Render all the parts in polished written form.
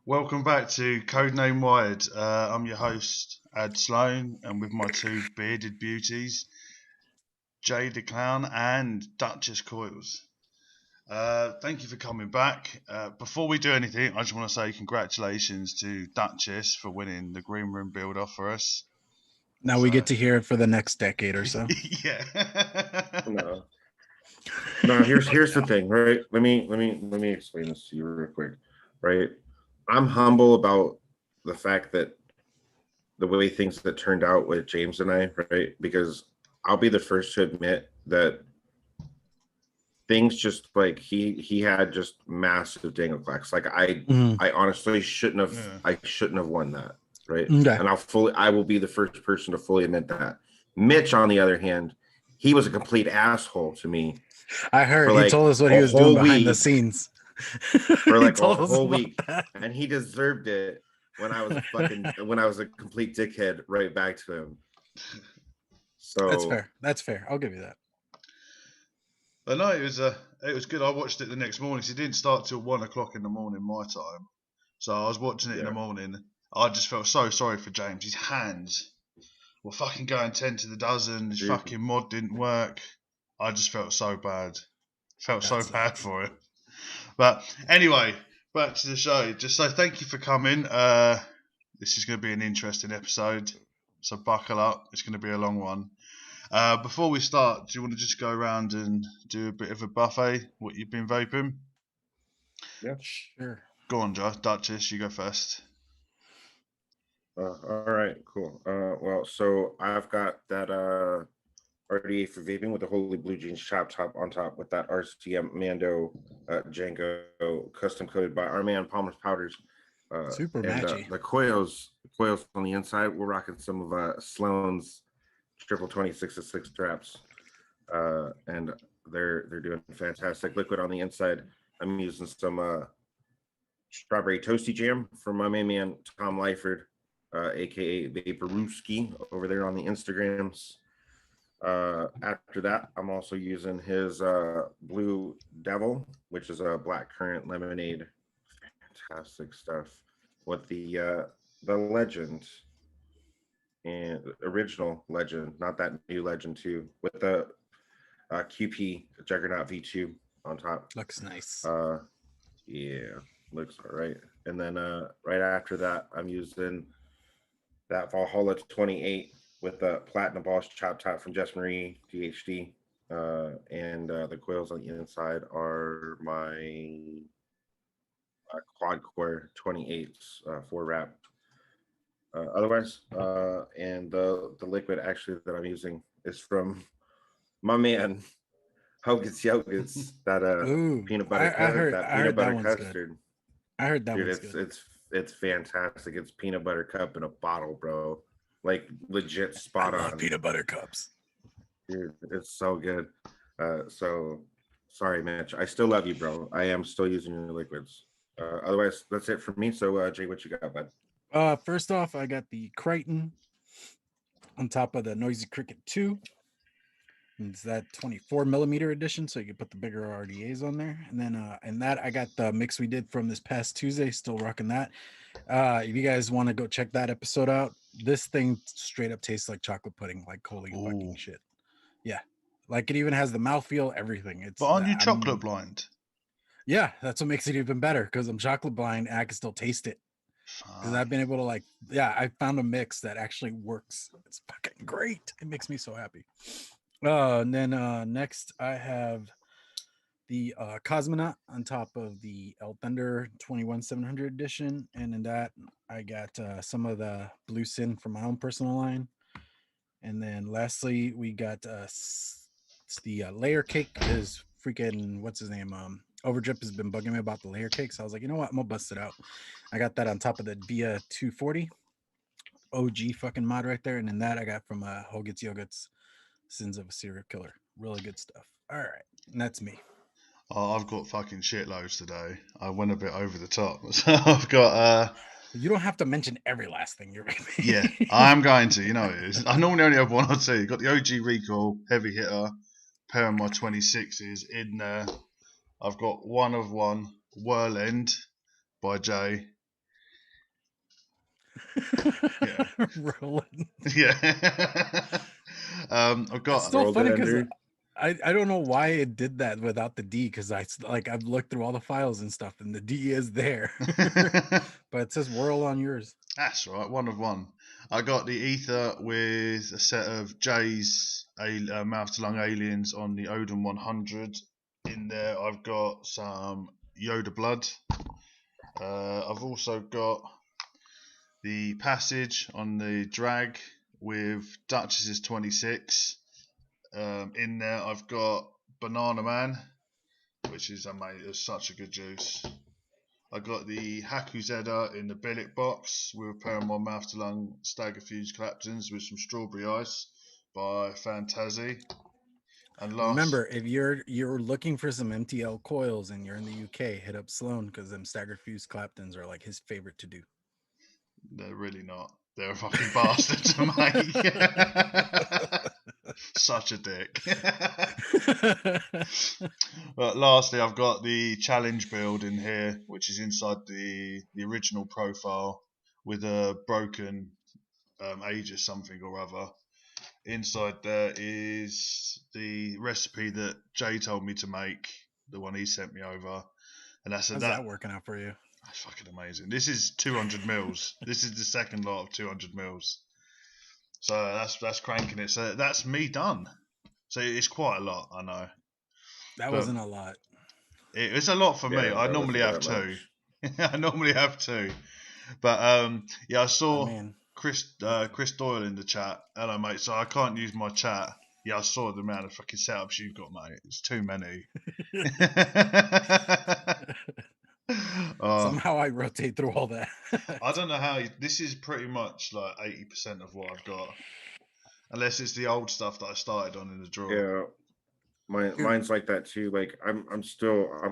Welcome back to Codename Wired. I'm your host, Sloane, and with my two bearded beauties, Jay the Clown and Duchess Coils. Thank you for coming back. Before we do anything, I just want to say congratulations to Duchess for winning the Green Room build-off for us. Now we get to hear it for the next decade or so. Yeah. No. Here's the thing, right? Let me explain this to you real quick, right? I'm humble about the fact that the way things that turned out with James and I, right? Because I'll be the first to admit that things just like he had just massive dangle clacks. Like I honestly shouldn't have won that, right? Okay. And I will be the first person to fully admit that. Mitch, on the other hand, he was a complete asshole to me. I heard he told us what he was doing behind the scenes for like a whole week, and he deserved it when I was a complete dickhead right back to him. So that's fair. I'll give you that. But no, it was good. I watched it the next morning. So it didn't start till 1 o'clock in the morning my time. So I was watching it in the morning. I just felt so sorry for James. His hands were fucking going 10 to the dozen. His fucking mod didn't work. I just felt so bad. So bad for him. But anyway, back to the show. Just so thank you for coming. This is going to be an interesting episode. So buckle up. It's going to be a long one. Before we start, do you want to just go around and do a bit of a buffet? What you've been vaping? Yeah, sure. Go on, Duchess. You go first. All right, cool. Well, so I've got that RDA for vaping with the Holy Blue Jeans chop top on top with that RCM Mando Django custom coated by our man Palmer's Powders. Super matchy. The coils on the inside. We're rocking some of Sloane's triple 26-6 straps, and they're doing fantastic. Liquid on the inside. I'm using some strawberry toasty jam from my main man Tom Lyford, aka Vaporooski, over there on the Instagrams. After that, I'm also using his Blue Devil, which is a black currant lemonade. Fantastic stuff with the legend and original legend, not that new legend too, with the QP Juggernaut V2 on top. Looks nice. Yeah, looks all right. And then right after that, I'm using that Valhalla 28 with the platinum boss chop top from Jess Marie DHD, and the coils on the inside are my quad core 28s 4 wrap. Otherwise, and the liquid actually that I'm using is from my man Hogans Yogurts, that peanut butter peanut butter custard. I heard that one's good. It's fantastic. It's peanut butter cup in a bottle, bro. Like legit spot on. Peanut butter cups. Dude, it's so good. So sorry, Mitch. I still love you, bro. I am still using your liquids. Otherwise, that's it for me. So Jay, what you got, bud? First off, I got the Crichton on top of the Noisy Cricket 2. It's that 24 millimeter edition, so you can put the bigger RDAs on there. And then in that, I got the mix we did from this past Tuesday, still rocking that. If you guys want to go check that episode out, this thing straight up tastes like chocolate pudding, like holy fucking shit. Yeah. Like it even has the mouthfeel, everything. But aren't you chocolate blind? Yeah, that's what makes it even better, because I'm chocolate blind and I can still taste it. Because I've been able to I found a mix that actually works. It's fucking great. It makes me so happy. And then next I have the Cosmonaut on top of the El Thunder 21700 edition, and in that I got some of the Blue Sin from my own personal line. And then lastly we got the layer cake. Is freaking what's his name? Overdrip has been bugging me about the layer cake, so I was like, you know what, I'm gonna bust it out. I got that on top of the Via 240 OG fucking mod right there, and in that I got from Hogans Yogurts Sins of a Serial Killer. Really good stuff. All right, and that's me. Oh, I've got fucking shitloads today. I went a bit over the top. So I've got you don't have to mention every last thing you're making. Yeah, I am going to. You know it is. I normally only have one or two. Got the OG Recall Heavy Hitter, pair of my 26s in there. I've got one of one Whirlend by Jay. Yeah. Rolling. Yeah. I've It's got still Rolled funny because ender. I don't know why it did that without the D, because I've looked through all the files and stuff and the D is there. But it says whirl on yours. That's right, one of one. I got the ether with a set of J's mouth to lung aliens on the Odin 100. In there, I've got some Yoda blood. I've also got the passage on the drag with Duchess's 26. In there, I've got Banana Man, which is amazing. It's such a good juice. I got the Hakuzeda in the billet box with a pair of my mouth to lung stagger fuse Claptons with some strawberry ice by Fantasy. And last, Remember, if you're looking for some MTL coils and you're in the UK, hit up Sloane, because them staggered fuse Claptons are like his favorite to do. they're really not. They're a fucking bastard to make. Such a dick. But lastly, I've got the challenge build in here, which is inside the original profile with a broken Aegis something or other. Inside there is the recipe that Jay told me to make, the one he sent me over, and that's How's that working out for you? That's fucking amazing. This is 200 mils. This is the second lot of 200 mils. So that's cranking it. So that's me done. So it's quite a lot, I know. That But wasn't a lot. it's a lot for me. Yeah, I that normally wasn't have that two. much. I normally have two. But yeah, I saw mean, Chris Doyle in the chat. Hello, mate. So I can't use my chat. Yeah, I saw the amount of fucking setups you've got, mate. It's too many. Somehow I rotate through all that. I don't know how. This is pretty much like 80% of what I've got, unless it's the old stuff that I started on in the drawer. Yeah, mine's like that too. Like I'm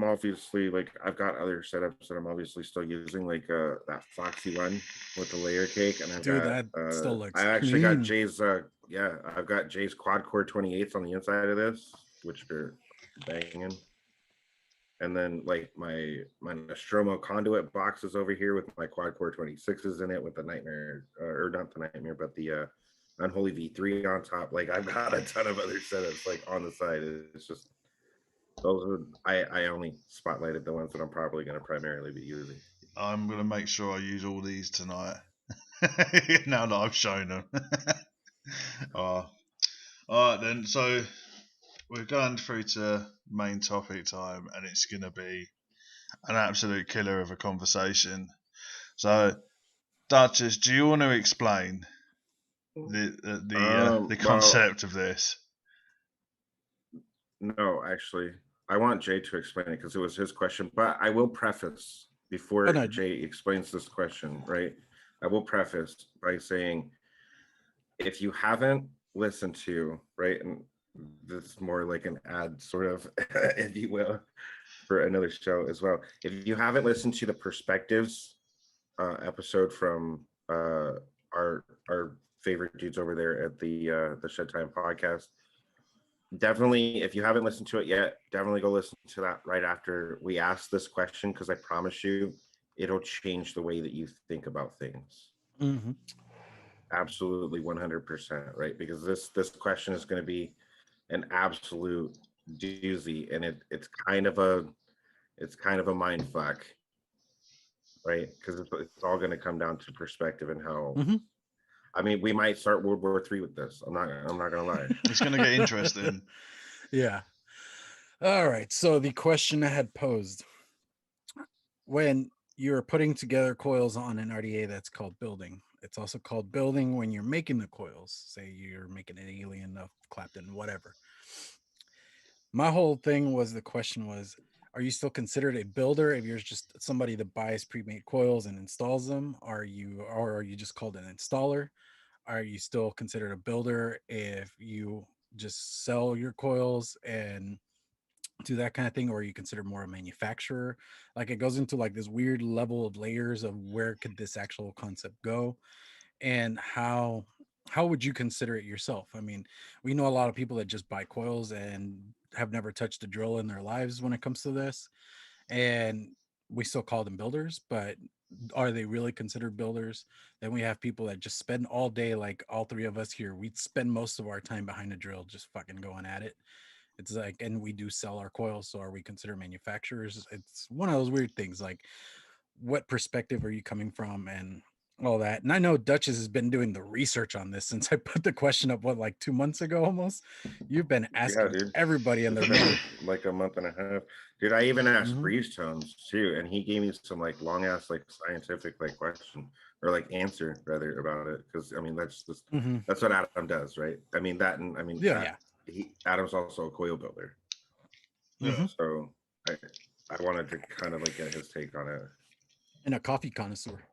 obviously like I've got other setups that I'm obviously still using, like that Foxy one with the layer cake, and I've Dude, got that still looks I actually got clean. Jay's I've got Jay's quad core 28s on the inside of this, which are banging. And then like my Nostromo conduit boxes over here with my quad core 26s in it with the Nightmare, or not the Nightmare, but the Unholy V3 on top. Like I've got a ton of other setups like on the side. It's just those are I only spotlighted the ones that I'm probably going to primarily be using. I'm going to make sure I use all these tonight. Now that I've shown them. All right then. So we're going through to main topic time, and it's going to be an absolute killer of a conversation. So, Duchess, do you want to explain the concept of this? No, actually, I want Jay to explain it because it was his question. But I will preface before Jay explains this question, right? I will preface by saying, if you haven't listened to, right, and this is more like an ad, sort of, if you will, for another show as well. If you haven't listened to the Perspectives episode from our favorite dudes over there at the Shed Time podcast, definitely, if you haven't listened to it yet, definitely go listen to that right after we ask this question, because I promise you, it'll change the way that you think about things. Mm-hmm. Absolutely, 100%, right? Because this question is going to be an absolute doozy, and it's kind of a mind fuck, right? Because it's all going to come down to perspective and how. Mm-hmm. I mean, we might start World War III with this. I'm not gonna lie. It's going to get interesting. Yeah. All right. So the question I had posed: when you're putting together coils on an RDA, that's called building. It's also called building when you're making the coils. Say you're making an alien, a Clapton, whatever. My whole thing was, the question was, are you still considered a builder if you're just somebody that buys pre-made coils and installs them? Or are you just called an installer? Are you still considered a builder if you just sell your coils and do that kind of thing? Or are you considered more a manufacturer? Like, it goes into like this weird level of layers of where could this actual concept go, and how would you consider it yourself? I mean, we know a lot of people that just buy coils and have never touched a drill in their lives when it comes to this, and we still call them builders. But are they really considered builders? Then we have people that just spend all day, like all three of us here. We spend most of our time behind a drill, just fucking going at it. It's like, and we do sell our coils, so are we considered manufacturers? It's one of those weird things. Like, what perspective are you coming from, and all that? And I know Duchess has been doing the research on this since I put the question up, what, like 2 months ago almost. You've been asking dude. everybody and their It's been mother. like a month and a half. Dude, I even asked Mhm. Breeze Tones too, and he gave me some like long ass like scientific like question or like answer rather about it. Because I mean that's just Mhm. that's what Adam does, right? I mean that, and I mean Yeah. Adam's also a coil builder, Yeah. Mhm. so I wanted to kind of like get his take on it. And a coffee connoisseur.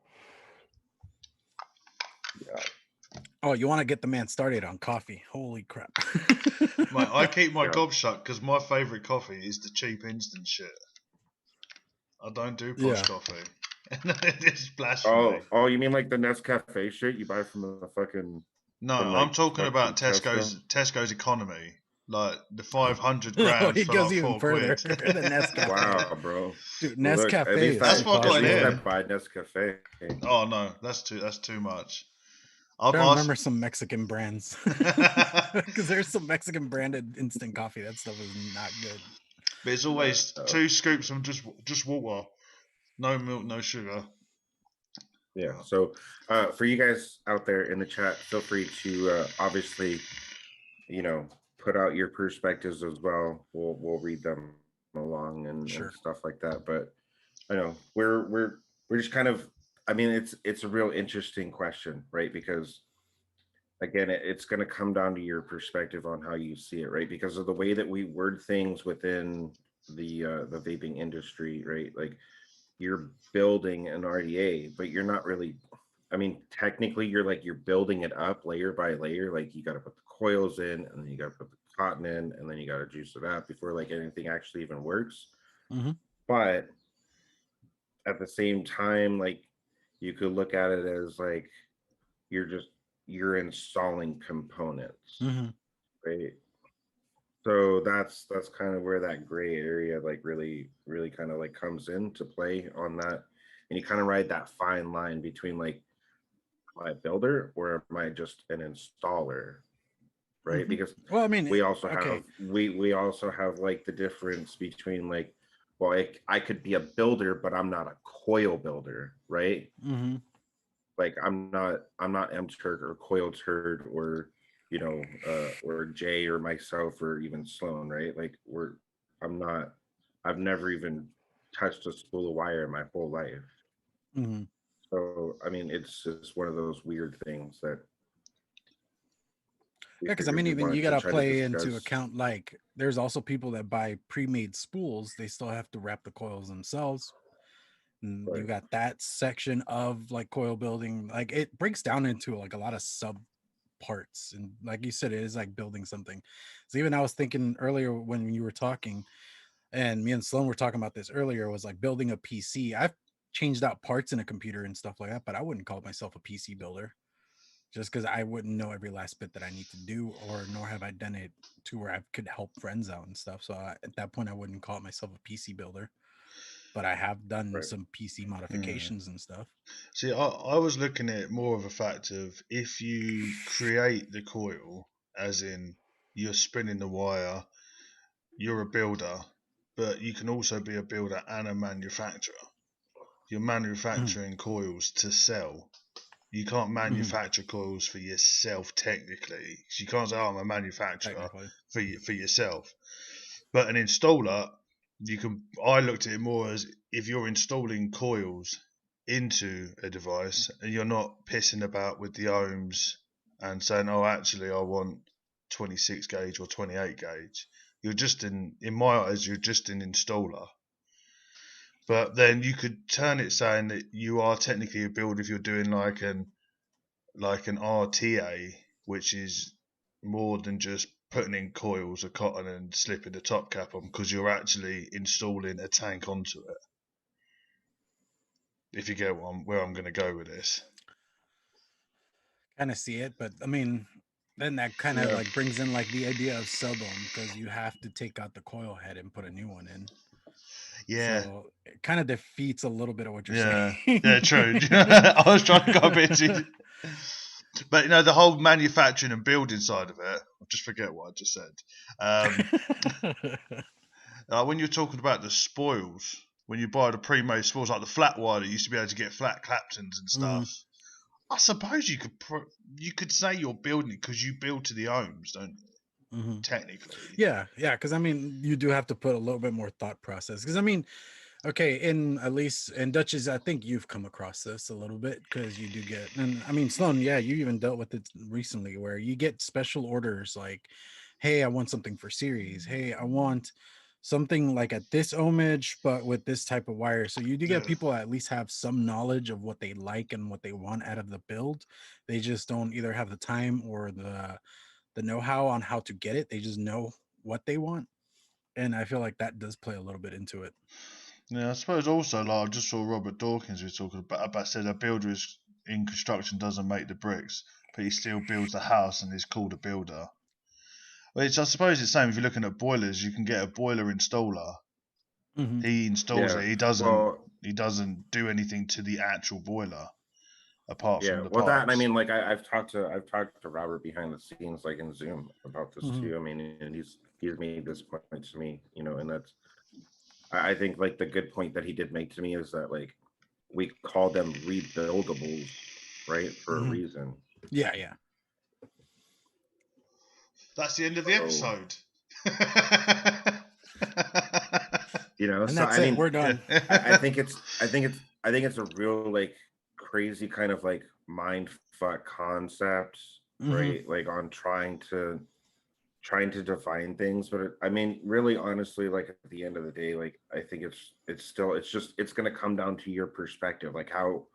Yeah. Oh, you want to get the man started on coffee? Holy crap! Mate, I keep my Yeah. gob shut because my favourite coffee is the cheap instant shit. I don't do posh Yeah. coffee. It's blasphemy. Oh, you mean like the Nescafe shit you buy from the fucking? No, from, I'm like, talking about fucking Tesco's economy, like the 500 No, grams he for goes like even further. £4. The Nescafe. Wow, bro. Dude, Look, Nescafe at least is That's some what I at got coffee, least I here. man. buy Nescafe. Oh no, that's too much. I've Trying to asked. remember some Mexican brands because there's some Mexican branded instant coffee. That stuff is not good. But it's always No. 2 scoops of just water, no milk, no sugar. Yeah. So for you guys out there in the chat, feel free to obviously, put out your perspectives as well. We'll read them along and Sure. stuff like that. But I know we're just kind of, I mean, it's a real interesting question, right? Because again, it's going to come down to your perspective on how you see it, right? Because of the way that we word things within the vaping industry, right? Like you're building an RDA, but you're not really. I mean, technically, you're building it up layer by layer. Like you got to put the coils in, and then you got to put the cotton in, and then you got to juice it out before like anything actually even works. Mm-hmm. But at the same time, like you could look at it as like you're installing components, Mm-hmm. right? So that's kind of where that gray area like really kind of like comes into play on that, and you kind of ride that fine line between like, am I a builder or am I just an installer, right? Mm-hmm. Because Well, I mean, we also okay. have we also have like the difference between like, well, I could be a builder but I'm not a coil builder, right? Mm-hmm. Like I'm not M Turk or Coil Turd or or Jay or myself or even Sloane, right? Like I've never even touched a spool of wire in my whole life. Mm-hmm. So I mean, it's just one of those weird things that we Yeah, because I figured mean, we even you wanted to gotta try to play into discuss. account, like there's also people that buy pre-made spools. They still have to wrap the coils themselves. And you Right. got that section of like coil building. Like it breaks down into like a lot of sub parts, and like you said, it is like building something. So even I was thinking earlier when you were talking, and me and Sloan were talking about this earlier, was like building a PC. I've changed out parts in a computer and stuff like that, but I wouldn't call myself a PC builder, just because I wouldn't know every last bit that I need to do, or nor have I done it to where I could help friends out and stuff. So at that point, I wouldn't call myself a PC builder, but I have done Right. some PC modifications and stuff. See, I was looking at it more of a fact of if you create the coil, as in you're spinning the wire, you're a builder, but you can also be a builder and a manufacturer. You're manufacturing coils to sell. You can't manufacture coils for yourself technically. You can't say, "Oh, I'm a manufacturer Technically, for yourself." But an installer, you can. I looked at it more as if you're installing coils into a device and you're not pissing about with the ohms and saying, "Oh, actually, I want 26 gauge or 28 gauge." You're just in my eyes, you're just an installer. But then you could turn it saying that you are technically a build if you're doing like an RTA, which is more than just putting in coils of cotton and slipping the top cap on, because you're actually installing a tank onto it. If you get where I'm going to go with this. kind of see it, but I mean, then that kind of like brings in like the idea of sub ohm, because you have to take out the coil head and put a new one in. Yeah. So it kind of defeats a little bit of what you're Yeah. saying. Yeah, true. I was trying to go a bit too. But you know, the whole manufacturing and building side of it, I just forget what I just said. When you're talking about the spoils, when you buy the pre-made spoils, like the flat wire that used to be able to get flat claptons and stuff, I suppose you could say you're building it because you build to the ohms, don't you? Technically. Yeah, because I mean, you do have to put a little bit more thought process. Because I mean, okay, at least in Dutchess, I think you've come across this a little bit because you do get, and I mean, Sloane, yeah, you even dealt with it recently where you get special orders like, hey, I want something for series. Hey, I want something like at this ohmage, but with this type of wire. So you do get people that at least have some knowledge of what they like and what they want out of the build. They just don't either have the time or the know-how on how to get it. They just know what they want. And I feel like that does play a little bit into it. Yeah, I suppose also, like I just saw Robert Dawkins was talking about said a builder is in construction doesn't make the bricks, but he still builds the house and is called a builder. Which I suppose it's the same if you're looking at boilers. You can get a boiler installer. He installs it. He doesn't do anything to the actual boiler apart from the well, pipes. that, I mean, like I've talked to Robert behind the scenes, like in Zoom, about this too. I mean, and he's made this point to me, you know, and that's, I think like the good point that he did make to me is that like we call them rebuildables, right, for a reason. Yeah. That's the end of the episode. You know, and so that's I mean, we're done. I think it's a real like crazy kind of like mind fuck concept, right? Like on trying to define things, but I mean, really, honestly, like at the end of the day, like I think it's going to come down to your perspective, like how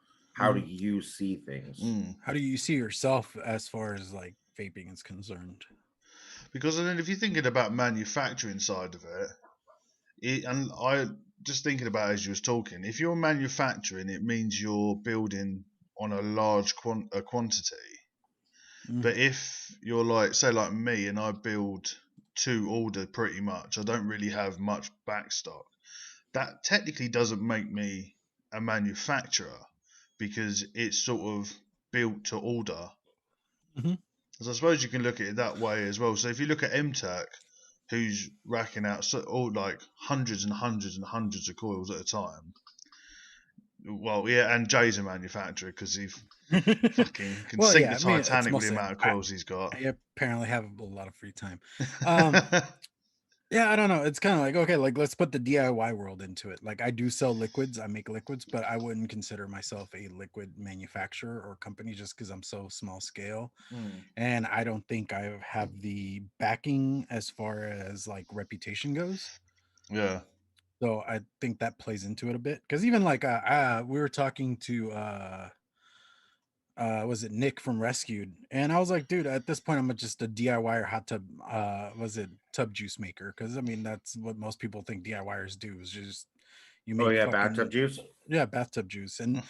do you see things? How do you see yourself as far as like vaping is concerned? Because then, if you're thinking about manufacturing side of it, and I just thinking about it as you was talking, if you're manufacturing, it means you're building on a large quantity. But if you're like, say, like me, and I build to order pretty much, I don't really have much backstock. That technically doesn't make me a manufacturer because it's sort of built to order. So I suppose you can look at it that way as well. So if you look at MTAC, who's racking out like hundreds and hundreds and hundreds of coils at a time. Well, yeah, and Jay's a manufacturer because he fucking can sink the Titanic with the amount of coils he's got. I apparently have a lot of free time. Yeah, I don't know. It's kind of like, okay, like let's put the DIY world into it. Like I do sell liquids, I make liquids, but I wouldn't consider myself a liquid manufacturer or company just because I'm so small scale. And I don't think I have the backing as far as like reputation goes. Yeah. So I think that plays into it a bit. Because even like we were talking to was it Nick from Rescued, and I was like, dude, at this point I'm just a DIY hot tub was it tub juice maker, because I mean that's what most people think DIYers do, is just you make bathtub juice. Yeah, bathtub juice. And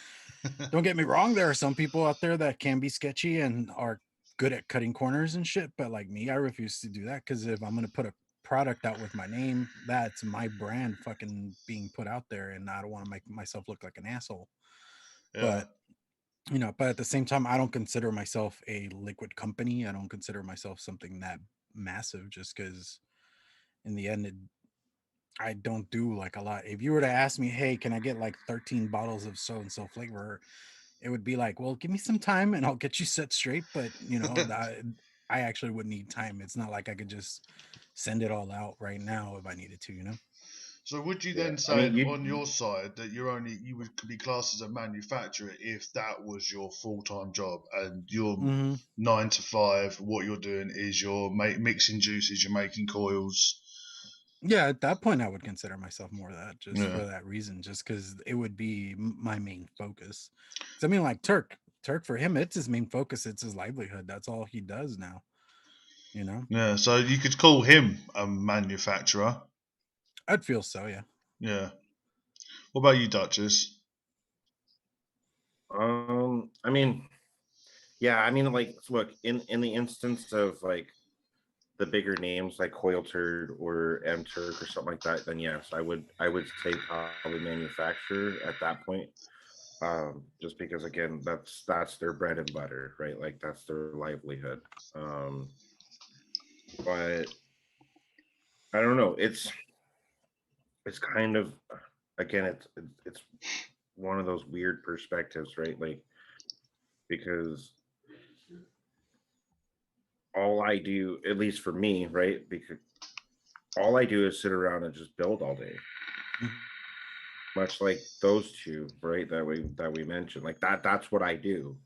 don't get me wrong, there are some people out there that can be sketchy and are good at cutting corners and shit, but like me, I refuse to do that, because if I'm gonna put a product out with my name, that's my brand fucking being put out there, and I don't want to make myself look like an asshole. But but at the same time, I don't consider myself a liquid company. I don't consider myself something that massive, just because in the end, I don't do like a lot. If you were to ask me, hey, can I get like 13 bottles of so and so flavor? It would be like, well, give me some time and I'll get you set straight. But I actually would need time. It's not like I could just send it all out right now if I needed to. So would you then say on your side that you would be classed as a manufacturer if that was your full-time job and your 9 to 5, what you're doing is you're mixing juices, you're making coils? Yeah, at that point I would consider myself more of that, just for that reason, just because it would be my main focus. I mean, like Turk for him, it's his main focus, it's his livelihood, that's all he does now. Yeah, so you could call him a manufacturer. I'd feel so, yeah. Yeah. What about you, Duchess? I mean, yeah, I mean, like, look, in the instance of like the bigger names like Coil Turd or M Turk or something like that, then yes, I would say probably manufacturer at that point. Just because again, that's their bread and butter, right? Like that's their livelihood. But I don't know. It's kind of, again, it's one of those weird perspectives, right? Like, because all I do, at least for me, right? Because all I do is sit around and just build all day. Much like those two, right? That we mentioned. Like that's what I do.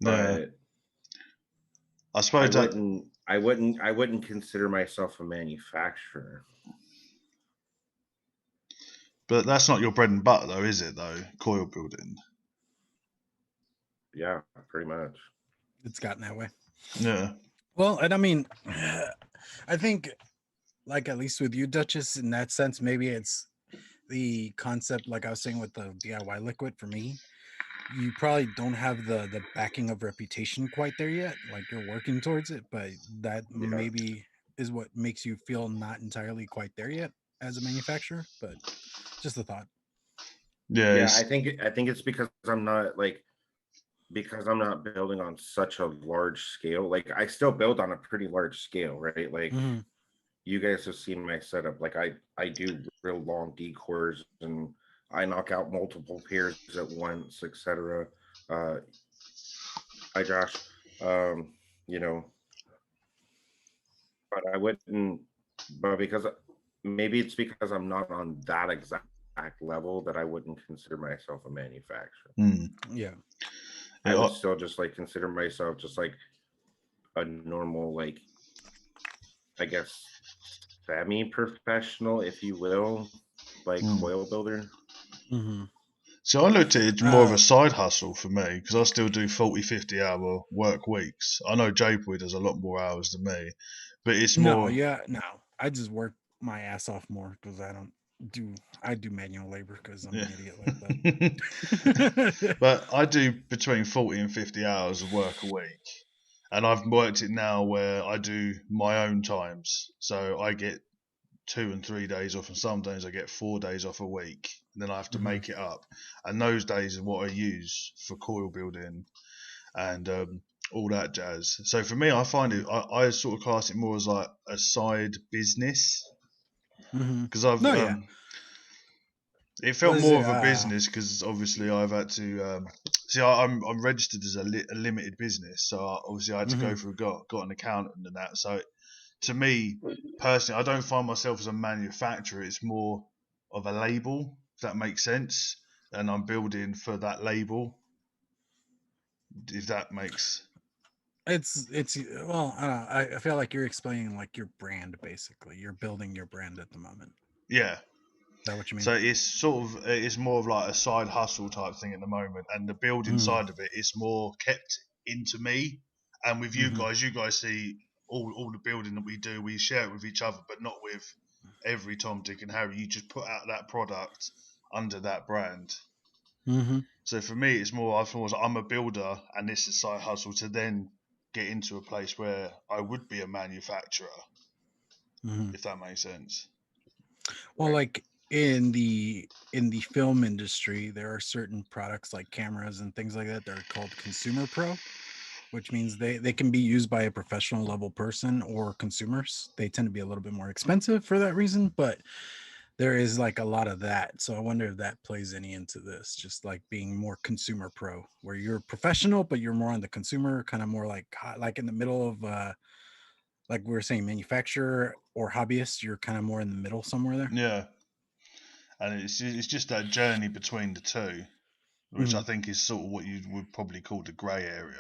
Yeah. But I suppose I wouldn't consider myself a manufacturer. But that's not your bread and butter, though, is it? Though coil building. Yeah, pretty much. It's gotten that way. Yeah. Well, and I mean, I think, like at least with you, Duchess, in that sense, maybe it's the concept, like I was saying with the DIY liquid. For me, you probably don't have the backing of reputation quite there yet. Like you're working towards it, but that maybe is what makes you feel not entirely quite there yet as a manufacturer. But just a thought. Yeah, I think it's because I'm not building on such a large scale. Like I still build on a pretty large scale, right? Like you guys have seen my setup. Like I do real long decors and I knock out multiple pairs at once, etc. Hi Josh. You know, but I wouldn't. But because maybe it's because I'm not on that exact level that I wouldn't consider myself a manufacturer. Yeah. I would still just like consider myself just like a normal, like, I guess, semi-professional, if you will, like coil builder. So I looked at it more of a side hustle for me because I still do 40, 50 hour work weeks. I know J-Boy does a lot more hours than me, but it's more. No, I just work my ass off more because I do manual labor because I'm an idiot like that. But I do between 40 and 50 hours of work a week. And I've worked it now where I do my own times. So I get 2 and 3 days off, and some days I get 4 days off a week. And then I have to make it up. And those days are what I use for coil building and all that jazz. So for me, I find it, I sort of class it more as like a side business. Because it felt more of a business because obviously I've had to see. I'm registered as a limited business, so obviously I had to go through got an accountant and that. So to me personally, I don't find myself as a manufacturer. It's more of a label, if that makes sense, and I'm building for that label. If that makes. It's well, I feel like you're explaining like your brand basically. You're building your brand at the moment. Yeah. Is that what you mean? So it's more of like a side hustle type thing at the moment, and the building side of it is more kept into me. And with you guys see all the building that we do, we share it with each other, but not with every Tom, Dick, and Harry. You just put out that product under that brand. So for me, it's more. I thought I'm a builder, and this is a side hustle to then get into a place where I would be a manufacturer, if that makes sense. Well, like in the film industry, there are certain products like cameras and things like that that are called consumer pro, which means they can be used by a professional level person or consumers. They tend to be a little bit more expensive for that reason, but there is like a lot of that. So I wonder if that plays any into this, just like being more consumer pro, where you're professional, but you're more on the consumer, kind of more like in the middle of like we were saying, manufacturer or hobbyist. You're kind of more in the middle somewhere there. Yeah. And it's just that journey between the two, which I think is sort of what you would probably call the grey area.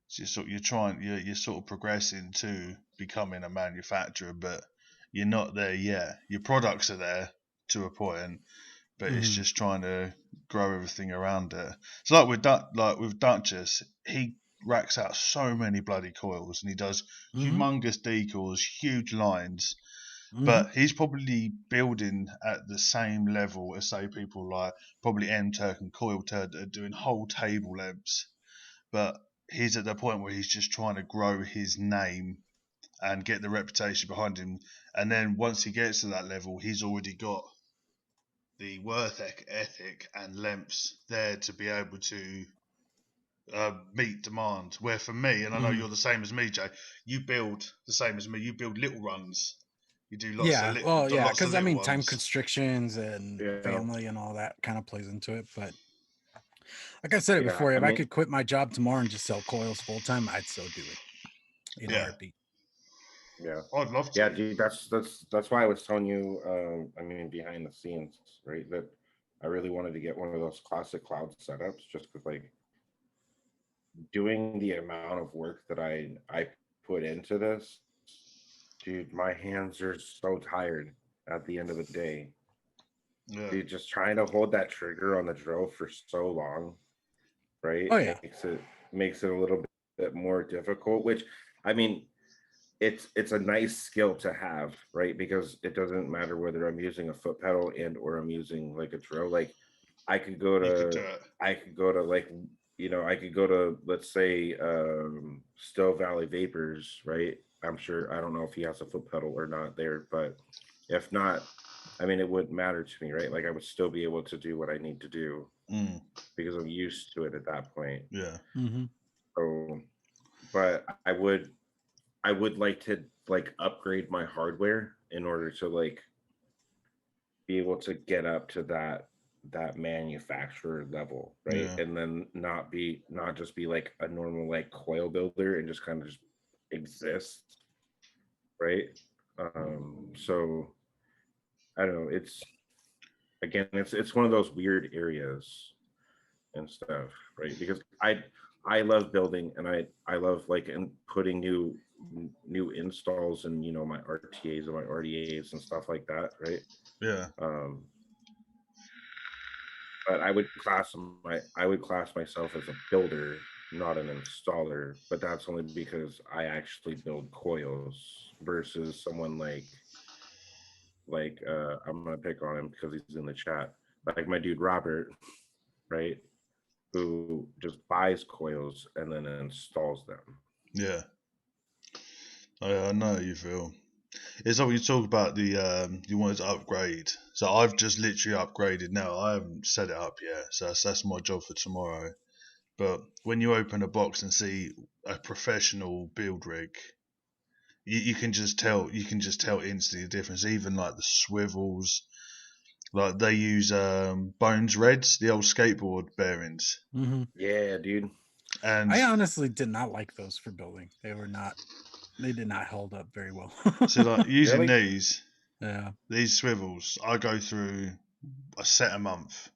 So you're sort of progressing to becoming a manufacturer, but you're not there yet. Your products are there to a point, but it's just trying to grow everything around it. So like with Duchess, he racks out so many bloody coils, and he does humongous decals, huge lines. But he's probably building at the same level as, say, people like probably M Turk and Coil Turd that are doing whole table lengths. But he's at the point where he's just trying to grow his name and get the reputation behind him. And then once he gets to that level, he's already got the work ethic and lengths there to be able to meet demand. Where for me, and I know you're the same as me, Jay, you build the same as me. You build little runs. You do lots of little because I mean, ones. time constrictions and family and all that kind of plays into it. But like I said it before, if I could quit my job tomorrow and just sell coils full time, I'd still do it in a heartbeat. Yeah, I'd love to. Yeah, dude, that's why I was telling you. I mean, behind the scenes, right? That I really wanted to get one of those classic cloud setups, just because, like, doing the amount of work that I put into this, dude, my hands are so tired at the end of the day. Yeah. Dude, just trying to hold that trigger on the drill for so long, right? Oh yeah, makes it a little bit more difficult. Which, I mean, it's a nice skill to have, right? Because it doesn't matter whether I'm using a foot pedal and or I'm using like a drill. Like, I could go to like, you know, I could go to, let's say, Still Valley Vapors, right? I'm sure, I don't know if he has a foot pedal or not there, but if not, I mean, it wouldn't matter to me, right? Like, I would still be able to do what I need to do because I'm used to it at that point. Yeah. So, but I would like to like upgrade my hardware in order to like be able to get up to that manufacturer level, right? Yeah. And then not just be like a normal like coil builder and just kind of just exist, right? So I don't know, it's one of those weird areas and stuff, right? Because I love building, and I love like putting new installs and, you know, my RTAs and my RDAs and stuff like that, right? Yeah. But I would class myself as a builder, not an installer. But that's only because I actually build coils versus someone like I'm gonna pick on him because he's in the chat, like my dude Robert, right? Who just buys coils and then installs them. Yeah. I know how you feel. It's like when you talk about the you wanted to upgrade. So I've just literally upgraded now. I haven't set it up yet, so that's my job for tomorrow. But when you open a box and see a professional build rig, you can just tell instantly the difference. Even like the swivels, like they use Bones Reds, the old skateboard bearings. Yeah, dude. And I honestly did not like those for building. They did not hold up very well. So like using these swivels, I go through a set a month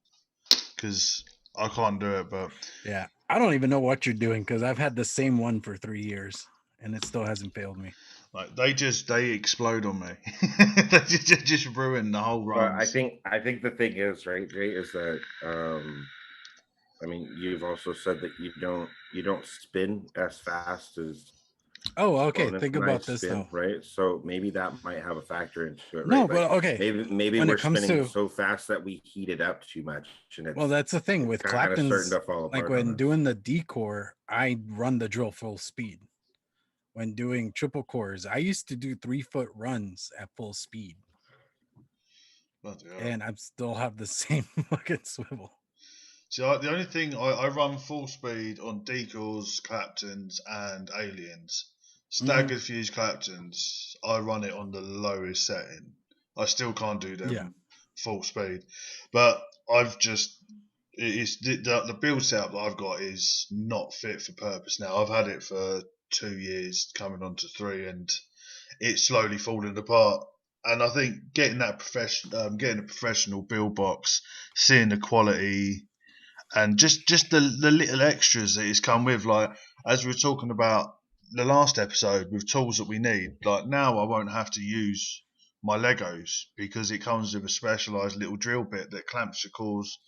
because I can't do it. But yeah, I don't even know what you're doing because I've had the same one for 3 years and it still hasn't failed me. Like they explode on me. They just ruin the whole run. I think the thing is, right, Jay, is that I mean, you've also said that you don't spin as fast as. Oh, okay. Think about this though, right? So maybe that might have a factor into it. Right? No, but okay. Maybe when we're spinning so fast that we heat it up too much, and it's, well, that's the thing with Clapton's. Starting to fall apart, like when doing the D core, I run the drill full speed. When doing triple cores, I used to do 3-foot runs at full speed, and I still have the same fucking swivel. So the only thing I run full speed on decals, Claptons, and Aliens. Staggered fuse Claptons, I run it on the lowest setting. I still can't do them full speed, but I've just the build setup that I've got is not fit for purpose now. I've had it for 2 years, coming on to 3, and it's slowly falling apart. And I think getting a professional build box, seeing the quality, and just the little extras that it's come with, like as we were talking about the last episode with tools that we need. Like now I won't have to use my Legos because it comes with a specialised little drill bit that clamps your cores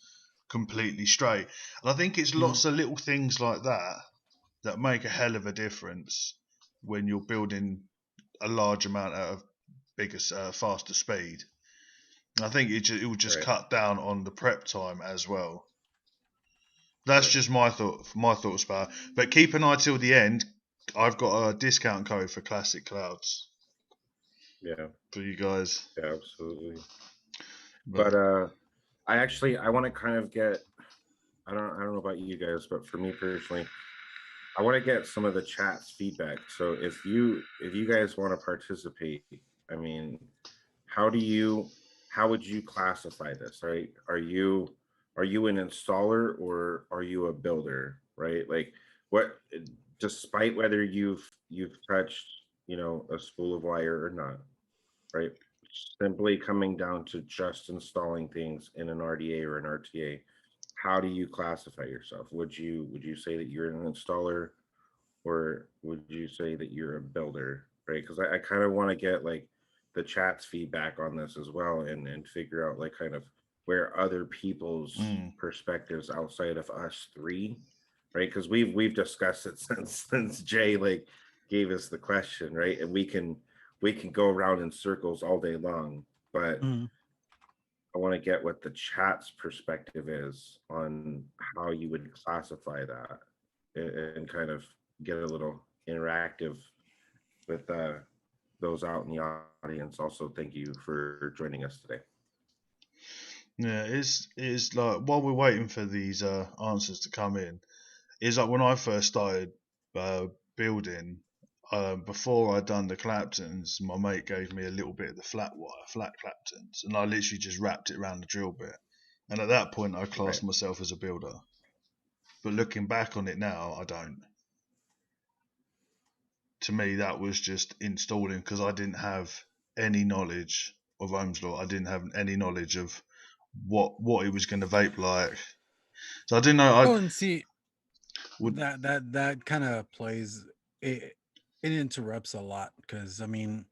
completely straight. And I think it's lots of little things like that make a hell of a difference when you're building a large amount out of bigger, faster speed. And I think it will just cut down on the prep time as well. That's just my thoughts about it. But keep an eye till the end. I've got a discount code for Classic Clouds. Yeah. For you guys. Yeah, absolutely. But I want to kind of get, I don't know about you guys, but for me personally, I want to get some of the chat's feedback. So if you guys want to participate, I mean, how would you classify this, right? Are you an installer or are you a builder, right? Like what, despite whether you've touched, a spool of wire or not, right? Simply coming down to just installing things in an RDA or an RTA, how do you classify yourself? Would you say that you're an installer, or would you say that you're a builder, right? Because I kind of want to get like the chat's feedback on this as well, and figure out like kind of where other people's perspectives outside of us three, right? Because we've discussed it since Jay like gave us the question, right? And we can go around in circles all day long, but I want to get what the chat's perspective is on how you would classify that, and kind of get a little interactive with those out in the audience. Also, thank you for joining us today. Yeah, it's like while we're waiting for these answers to come in, it's like when I first started building, before I'd done the Claptons, my mate gave me a little bit of the flat Claptons, and I literally just wrapped it around the drill bit. And at that point, I classed myself as a builder. But looking back on it now, I don't. To me, that was just installing because I didn't have any knowledge of Ohm's law. I didn't have any knowledge of what it was going to vape like. So I didn't know. And see, that kind of plays it. It interrupts a lot because I mean,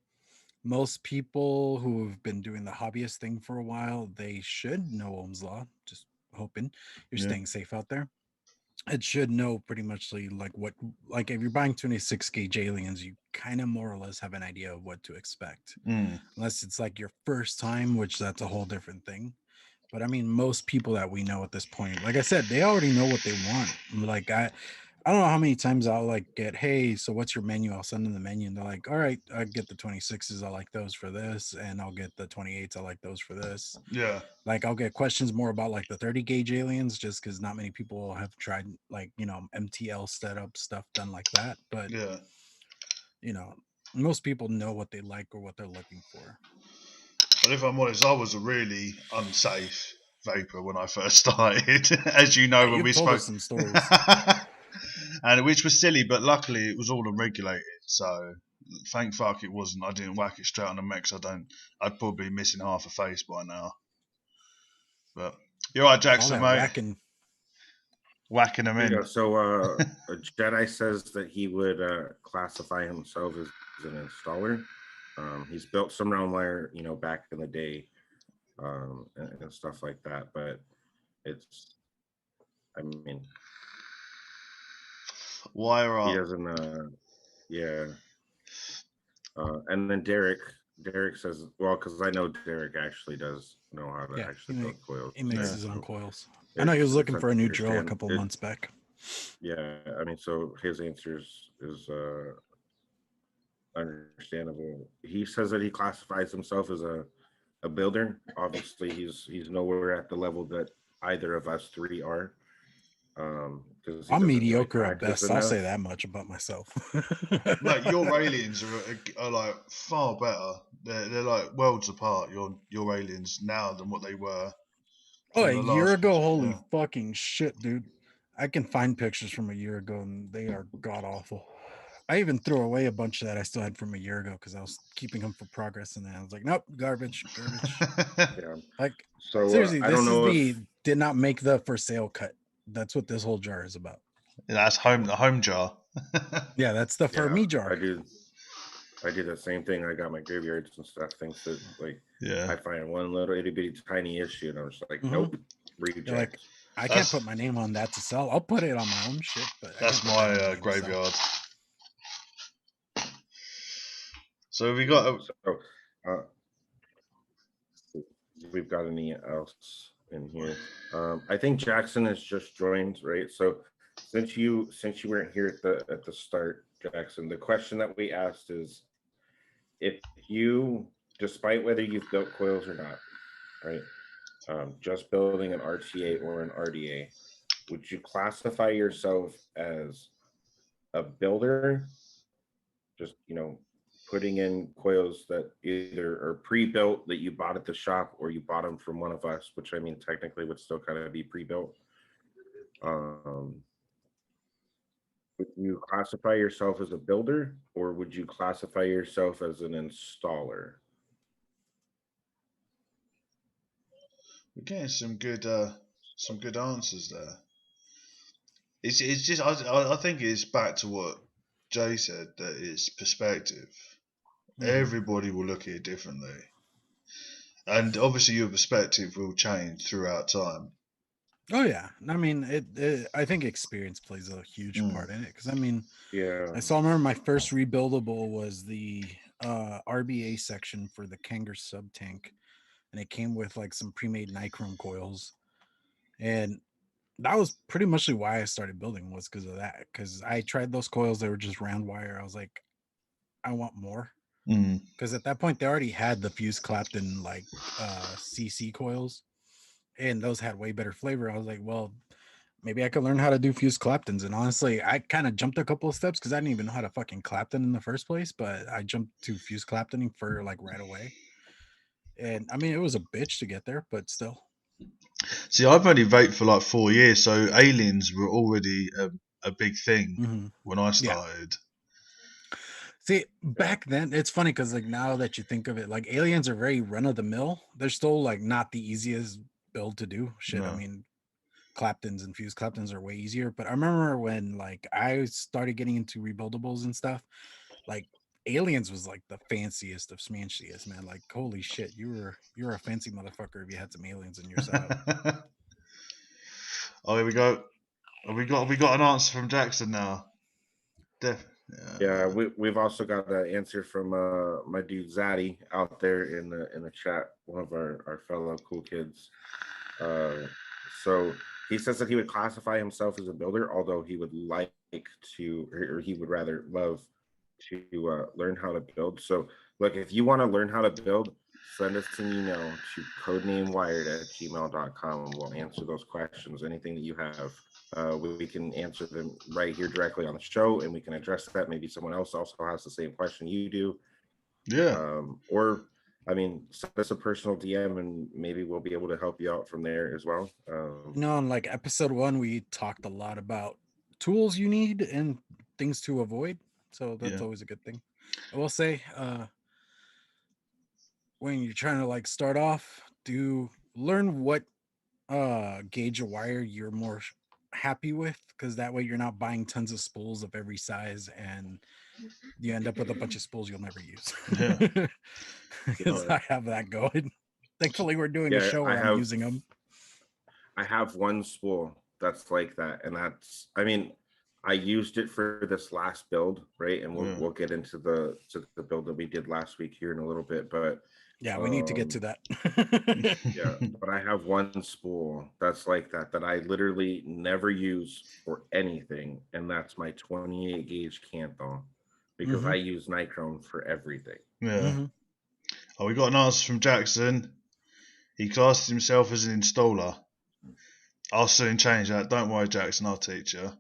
most people who have been doing the hobbyist thing for a while, they should know Ohm's law. Just hoping you're staying safe out there. It should know pretty much like if you're buying 26 gauge aliens, you kind of more or less have an idea of what to expect, unless it's like your first time, which that's a whole different thing. But I mean, most people that we know at this point, like I said, they already know what they want. Like I don't know how many times I'll like get, hey, so what's your menu? I'll send them the menu and they're like, all right, I get the 26s. I like those for this. And I'll get the 28s. I like those for this. Yeah. Like I'll get questions more about like the 30 gauge aliens just because not many people have tried like, MTL setup stuff done like that. But, most people know what they like or what they're looking for. But if I'm honest, I was a really unsafe vapor when I first started, as you know, when we spoke. Some stories. And which was silly, but luckily it was all unregulated. So thank fuck it wasn't. I didn't whack it straight on the mix. I'd probably be missing half a face by now. But you're right, Jackson, mate. Whacking them in. So Jedi says that he would classify himself as an installer. He's built some round wire, back in the day, and stuff like that. But I mean, wire up. He doesn't. Yeah. And then Derek says, well, because I know Derek actually does know how to actually build coils. He makes his own coils. I know he was looking for a new drill a couple months back. Yeah, I mean, so his answer is understandable. He says that he classifies himself as a builder. Obviously, he's nowhere at the level that either of us three are. I'm mediocre at best. I'll say that much about myself. Like your aliens are like far better. They're like worlds apart. Your aliens now than what they were. A year ago, holy fucking shit, dude! I can find pictures from a year ago, and they are god awful. I even threw away a bunch that I still had from a year ago because I was keeping them for progress, and then I was like, nope, garbage. Like, so seriously, this did not make the for sale cut. That's what this whole jar is about. Yeah, that's the home jar. Yeah, that's the for me jar. I do the same thing. I got my graveyards and stuff. Things that I find one little itty bitty tiny issue, and I'm just like, nope, reject. Like, I can't put my name on that to sell. I'll put it on my own shit, but that's my graveyard. So we've got we've got any else in here. I think Jackson has just joined, right? So since you weren't here at the start, Jackson, the question that we asked is, if you, despite whether you've built coils or not, right, just building an RTA or an RDA, would you classify yourself as a builder, just putting in coils that either are pre-built that you bought at the shop or you bought them from one of us, which I mean technically would still kind of be pre-built? Would you classify yourself as a builder, or would you classify yourself as an installer? We're getting some good answers there. It's just I think it's back to what Jay said, that it's perspective. Everybody will look at it differently, and obviously your perspective will change throughout time. Oh yeah, I mean, I think experience plays a huge part in it, because I mean, yeah, I remember my first rebuildable was the RBA section for the Kanger sub tank, and it came with like some pre-made nichrome coils, and that was pretty much why I started building, was because of that. Because I tried those coils, they were just round wire. I was like, I want more. Because at that point they already had the fused Clapton like CC coils, and those had way better flavor. I was like, well, maybe I could learn how to do fused Claptons. And honestly, I kind of jumped a couple of steps because I didn't even know how to fucking Clapton in the first place, but I jumped to fused Claptoning for like right away. And I mean, it was a bitch to get there, but still. See, I've only vaped for like 4 years, so aliens were already a big thing when I started. Yeah. See, back then, it's funny because like now that you think of it, like aliens are very run of the mill. They're still like not the easiest build to do. Shit, no. I mean, Claptons and fused Claptons are way easier. But I remember when like I started getting into rebuildables and stuff, like aliens was like the fanciest of smanciest, man. Like holy shit, you're a fancy motherfucker if you had some aliens in your setup. Oh, here we go. We got an answer from Jackson now. Yeah, we've also got an answer from my dude Zaddy out there in the chat, one of our fellow cool kids. So he says that he would classify himself as a builder, although he would like to, or he would rather love to learn how to build. So look, if you want to learn how to build, send us an email to codenamewired@gmail.com, and we'll answer those questions. Anything that you have, we can answer them right here directly on the show, and we can address that. Maybe someone else also has the same question you do. Yeah. Or I mean, send us a personal DM, and maybe we'll be able to help you out from there as well. On like episode 1, we talked a lot about tools you need and things to avoid, so that's always a good thing. I will say, when you're trying to like start off, learn what gauge of wire you're more happy with, because that way you're not buying tons of spools of every size and you end up with a bunch of spools you'll never use. Because I have that going. Thankfully, we're doing a show where I'm using them. I have one spool that's like that, and that's, I mean, I used it for this last build, right? And we'll get into the build that we did last week here in a little bit, but yeah, we need to get to that. Yeah, but I have one spool that's like that I literally never use for anything, and that's my 28 gauge Canthon, because I use nichrome for everything. Yeah. Oh, we got an answer from Jackson. He classes himself as an installer. I'll soon change that. Don't worry, Jackson. I'll teach you.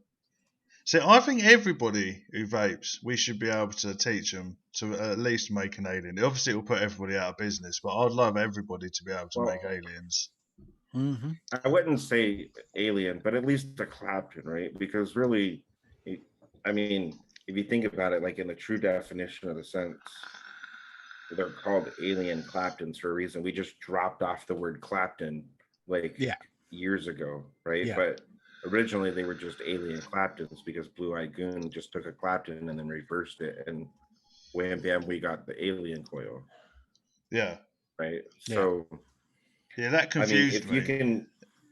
See, I think everybody who vapes, we should be able to teach them to at least make an alien. Obviously, it will put everybody out of business, but I'd love everybody to be able to make aliens. I wouldn't say alien, but at least a Clapton, right? Because really, I mean, if you think about it, like in the true definition of the sense, they're called alien Claptons for a reason. We just dropped off the word Clapton like years ago, right? But originally they were just alien Claptons because Blue Eyed Goon just took a Clapton and then reversed it, and wham bam, we got the alien coil. Yeah. Right. So yeah, that confused me. You can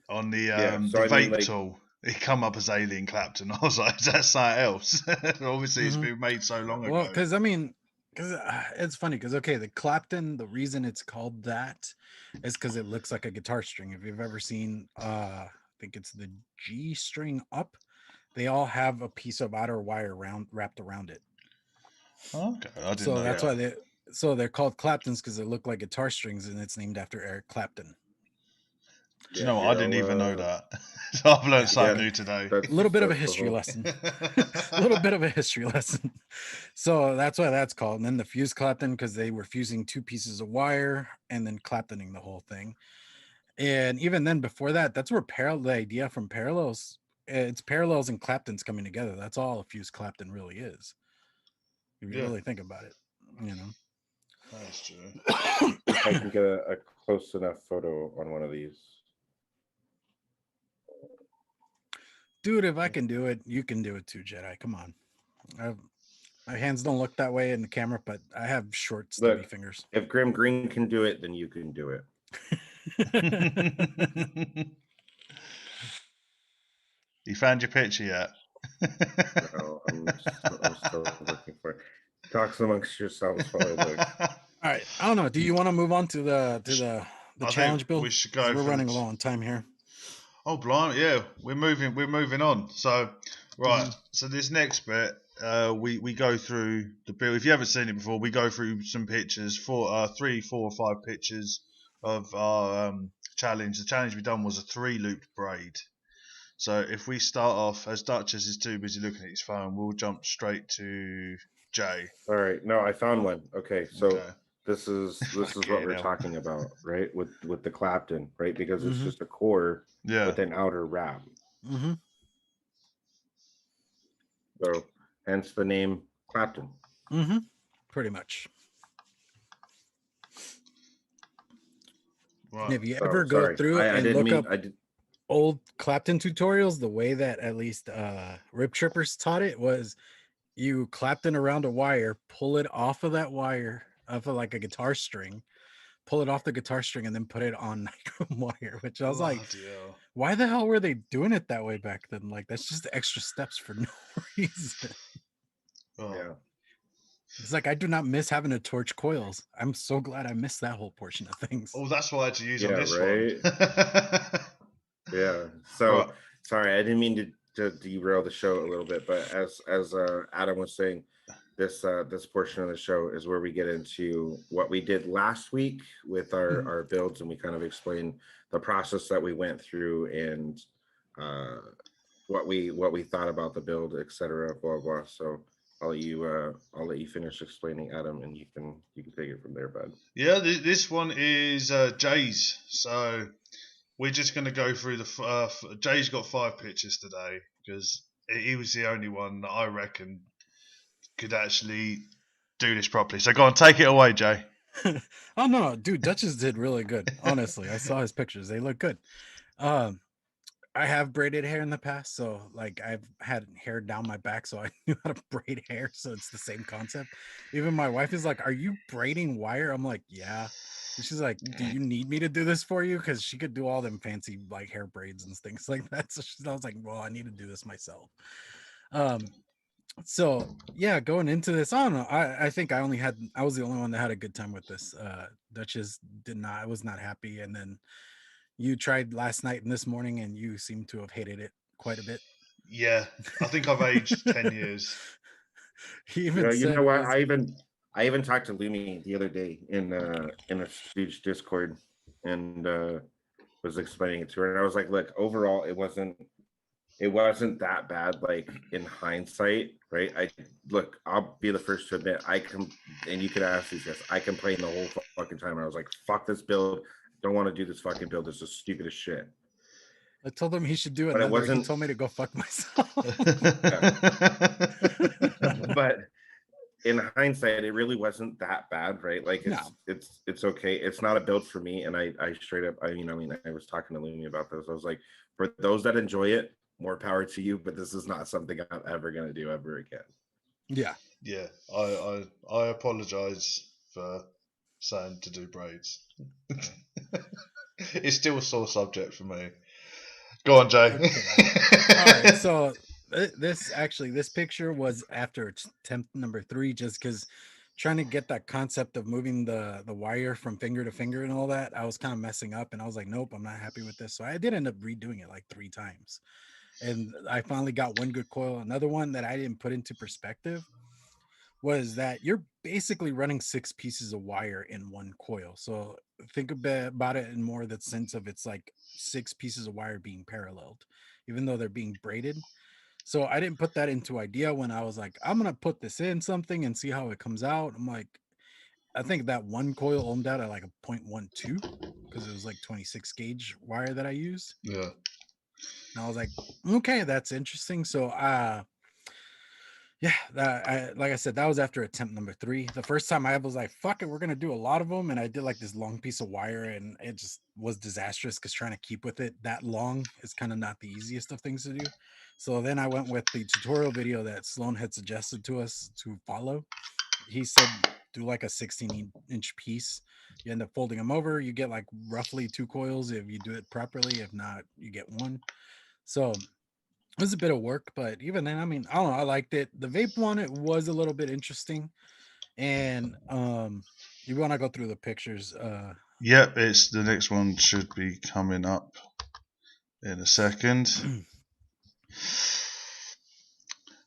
on the vape tool. It come up as alien Clapton. I was like, is that something else? Obviously, it's been made so long ago. Well, because I mean, Because it's funny because okay, the Clapton, the reason it's called that is because it looks like a guitar string. If you've ever seen I think it's the G string up, they all have a piece of outer wire wrapped around it. Okay, I didn't So know that's that. why they're called Claptons, because they look like guitar strings, and it's named after Eric Clapton. Do you know what? I didn't even know that. So I've learned something new today. A little bit of a that's the history whole- lesson. A little bit of a history lesson. So that's why that's called. And then the fuse Clapton, because they were fusing two pieces of wire and then Claptoning the whole thing. And even then, before that, that's where the idea from parallels, it's parallels and Claptons coming together. That's all a fuse Clapton really is. If you really think about it, you know. That's true. If I can get a close enough photo on one of these. Dude, if I can do it, you can do it too, Jedi. Come on. My hands don't look that way in the camera, but I have short, stubby fingers. If Grim Green can do it, then you can do it. You found your picture yet? No, I'm still looking for it. Talks amongst yourselves while I look. All right. I don't know. Do you want to move on to the challenge build? We should go. We're running low on time here. Oh, blimey, yeah, we're moving on. So, right, so this next bit, we go through the build. If you haven't seen it before, we go through some pictures, 3, 4, or 5 pictures of our challenge. The challenge we done was a 3-looped braid. So if we start off, as Duchess is too busy looking at his phone, we'll jump straight to Jay. All right, no, I found one. Okay, so this is what we're talking about, right? With the Clapton, right? Because it's just a core with an outer wrap. So hence the name Clapton. Pretty much. Right. And if you ever go through and look up old Clapton tutorials, the way that at least Rip Trippers taught it was you Clapton around a wire, pull it off of that wire, off of like a guitar string, pull it off the guitar string, and then put it on nichrome wire, which I was like, why the hell were they doing it that way back then? Like, that's just extra steps for no reason. Yeah. It's like, I do not miss having to torch coils. I'm so glad I missed that whole portion of things. Oh, that's what I had to use on this one. Yeah. So, sorry, I didn't mean to derail the show a little bit, but as Adam was saying, this portion of the show is where we get into what we did last week with our builds, and we kind of explain the process that we went through and what we thought about the build, etc. Blah blah. So I'll let you finish explaining, Adam, and you can take it from there, bud. Yeah, this one is Jay's. So we're just going to go through the. Jay's got 5 pictures today because he was the only one that I reckon could actually do this properly. So go on, take it away, Jay. Oh no, dude, Duchess did really good. Honestly, I saw his pictures; they look good. I have braided hair in the past, so like I've had hair down my back, so I knew how to braid hair. So it's the same concept. Even my wife is like, "Are you braiding wire?" I'm like, "Yeah." And she's like, "Do you need me to do this for you?" Because she could do all them fancy like hair braids and things like that. So I was like, "Well, I need to do this myself." So yeah, going into this, I don't know. I think I was the only one that had a good time with this. Duchess did not. I was not happy, and then you tried last night and this morning, and you seem to have hated it quite a bit. Yeah, I think I've aged 10 years. He even you know what? I even talked to Lumi the other day in a huge Discord, and was explaining it to her, and I was like, "Look, overall, it wasn't that bad. Like in hindsight, right? I'll be the first to admit and you could ask these guys. I complained the whole fucking time, and I was like, "Fuck this build. Don't want to do this fucking build. This is stupid as shit." I told him he should do it. He told me to go fuck myself. But in hindsight, it really wasn't that bad, right? Like it's okay. It's not a build for me. And I straight up, I was talking to Lumi about this. I was like, for those that enjoy it, more power to you. But this is not something I'm ever gonna do ever again. Yeah. Yeah. I apologize for saying to do braids. It's still a sore subject for me. Go on, Jay. Okay. All right, so this picture was after attempt number 3, just because trying to get that concept of moving the wire from finger to finger and all that, I was kind of messing up, and I was like, nope, I'm not happy with this. So I did end up redoing it like 3 times. And I finally got one good coil. Another one that I didn't put into perspective was that you're basically running 6 pieces of wire in one coil. So think a bit about it in more the sense of it's like 6 pieces of wire being paralleled, even though they're being braided. So I didn't put that into idea when I was like, I'm gonna put this in something and see how it comes out. I'm like, I think that one coil ohmed out at like a 0.12 because it was like 26 gauge wire that I used. Yeah. And I was like, okay, that's interesting. So yeah, like I said, that was after attempt number 3. The first time I was like, fuck it, we're gonna do a lot of them, and I did like this long piece of wire, and it just was disastrous because trying to keep with it that long is kind of not the easiest of things to do. So then I went with the tutorial video that Sloane had suggested to us to follow. He said do like a 16-inch piece. You end up folding them over. You get like roughly 2 coils if you do it properly. If not, you get 1. So it was a bit of work, but even then, I mean, I don't know, I liked it. The vape one, it was a little bit interesting. And you want to go through the pictures. Yep, it's the next one should be coming up in a second.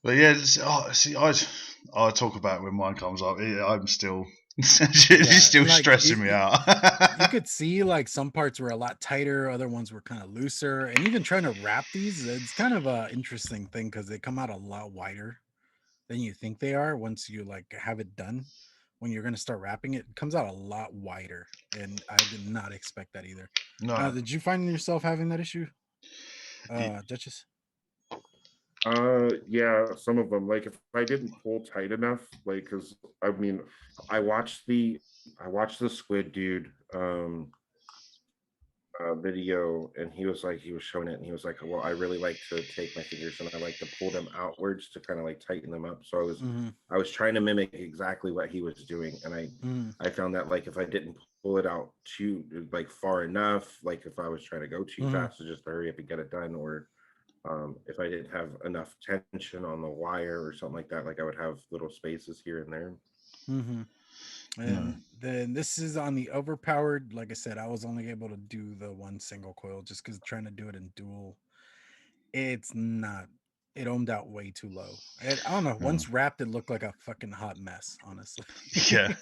But yeah, see, I'll talk about it when mine comes up. I'm still, she's still like, stressing me out. You could see like some parts were a lot tighter, other ones were kind of looser, and even trying to wrap these, it's kind of a interesting thing because they come out a lot wider than you think they are once you like have it done. When you're going to start wrapping it, it comes out a lot wider, and I did not expect that either. No. Did you find yourself having that issue, Duchess? Yeah, some of them. Like if I didn't pull tight enough, like because I mean, I watched the squid dude video, and he was showing it, and he was like, well, I really like to take my fingers and I like to pull them outwards to kind of like tighten them up. So I was trying to mimic exactly what he was doing, and I found that like if I didn't pull it out too like far enough, like if I was trying to go too fast to just hurry up and get it done, or if I didn't have enough tension on the wire or something like that, like I would have little spaces here and there. And then this is on the overpowered. Like I said, I was only able to do the one single coil just because trying to do it in dual, it's not. It ohmed out way too low. I don't know. Once wrapped, it looked like a fucking hot mess, honestly. Yeah.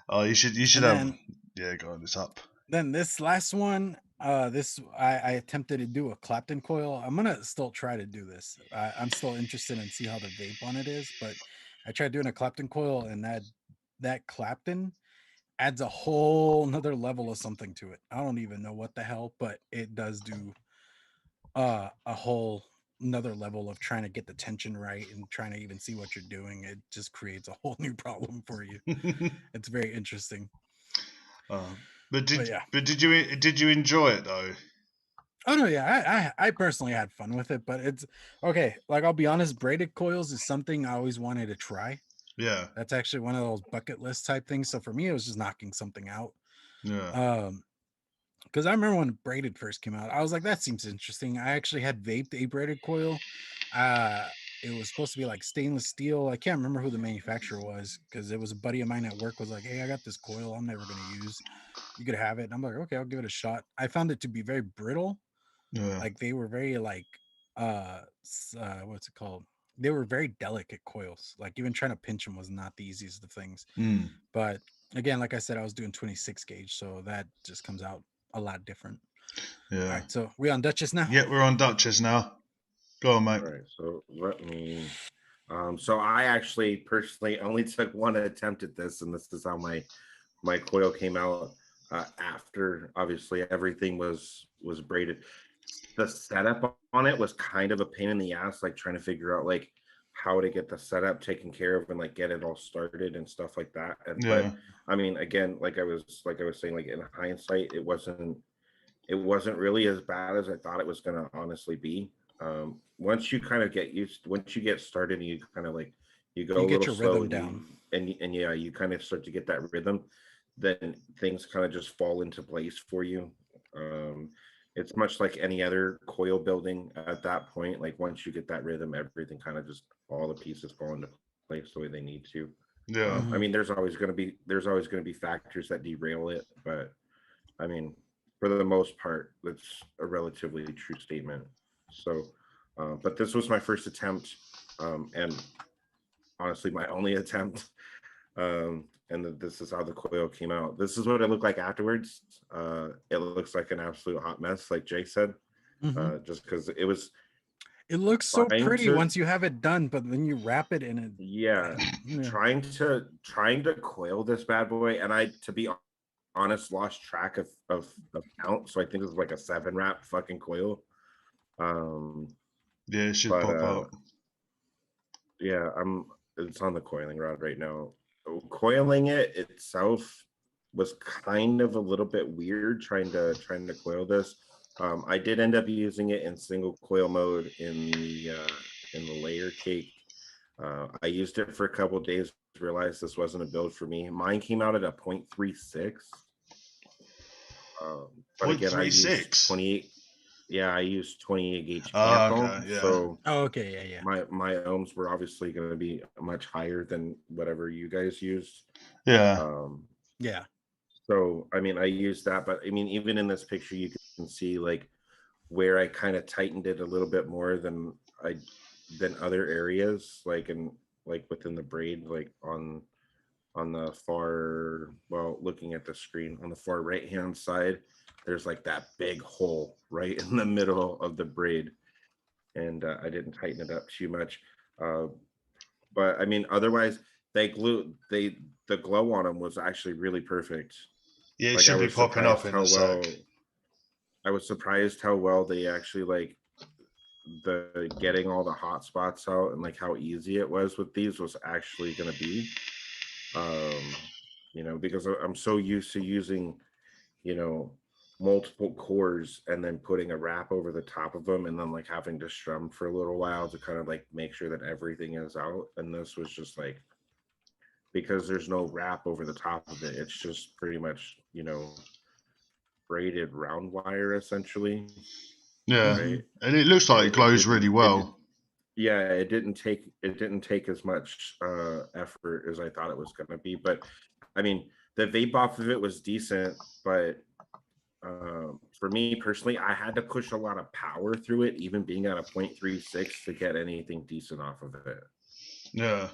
Oh, you should have. Yeah, go on. It's up. Then this last one, I attempted to do a Clapton coil. I'm gonna still try to do this. I'm still interested in see how the vape on it is, but I tried doing a Clapton coil, and that Clapton adds a whole nother level of something to it. I don't even know what the hell, but it does do a whole another level of trying to get the tension right and trying to even see what you're doing. It just creates a whole new problem for you. It's very interesting. But did you enjoy it though? Oh no, yeah, I personally had fun with it, but it's okay. Like I'll be honest, braided coils is something I always wanted to try. Yeah, that's actually one of those bucket list type things. So for me, it was just knocking something out. Yeah. Because I remember when braided first came out, I was like, that seems interesting. I actually had vaped a braided coil. It was supposed to be like stainless steel. I can't remember who the manufacturer was because it was a buddy of mine at work was like, hey, I got this coil I'm never going to use. You could have it. And I'm like, okay, I'll give it a shot. I found it to be very brittle. Yeah. Like they were very like, what's it called? They were very delicate coils. Like even trying to pinch them was not the easiest of things. But again, like I said, I was doing 26 gauge. So that just comes out a lot different. Yeah. All right, so we on Duchess now? Yeah, we're on Duchess now. Go on, mate. All right, so let me. So I actually personally only took one attempt at this, and this is how my coil came out after obviously everything was braided. The setup on it was kind of a pain in the ass, like trying to figure out like how to get the setup taken care of and like get it all started and stuff like that. But I mean, again, like I was saying, like in hindsight, it wasn't really as bad as I thought it was going to honestly be. Once you kind of once you get started, and you kind of like you go a little slow down, and yeah, you kind of start to get that rhythm, then things kind of just fall into place for you. It's much like any other coil building at that point. Like once you get that rhythm, everything kind of just all the pieces fall into place the way they need to. Yeah. I mean, there's always going to be factors that derail it, but I mean, for the most part, that's a relatively true statement. So, but this was my first attempt, and honestly, my only attempt. And this is how the coil came out. This is what it looked like afterwards. It looks like an absolute hot mess, like Jay said, just because it was. It looks so trying pretty to- once you have it done, but then you wrap it in it. Yeah, trying to coil this bad boy, and I, to be honest, lost track of count. So I think it was like a 7 wrap fucking coil. Yeah, it should pop out. Yeah, it's on the coiling rod right now. Coiling it itself was kind of a little bit weird trying to coil this. I did end up using it in single coil mode in the layer cake. I used it for a couple of days, realized this wasn't a build for me. Mine came out at a 0.36. But again, I used 28. Yeah, I used 28 gauge candle. Okay, yeah. So okay, yeah. My ohms were obviously going to be much higher than whatever you guys used. Yeah. Yeah. So I mean, I used that, but I mean, even in this picture, you can see like where I kind of tightened it a little bit more than other areas, like within the braid, like on the far, well, looking at the screen on the far right hand side, there's like that big hole right in the middle of the braid, and I didn't tighten it up too much. But I mean, otherwise, the glow on them was actually really perfect. Yeah, it should be popping off in the sack. I was surprised how well they actually like the getting all the hot spots out, and like how easy it was with these was actually going to be. You know, because I'm so used to using, you know, multiple cores and then putting a wrap over the top of them and then like having to strum for a little while to kind of like make sure that everything is out. And this was just like, because there's no wrap over the top of it, it's just pretty much, you know, braided round wire essentially. Yeah, right? And it looks like it glows really well. It didn't take as much effort as I thought it was going to be, but I mean, the vape off of it was decent, but for me personally, I had to push a lot of power through it, even being at a 0.36 to get anything decent off of it. Yeah.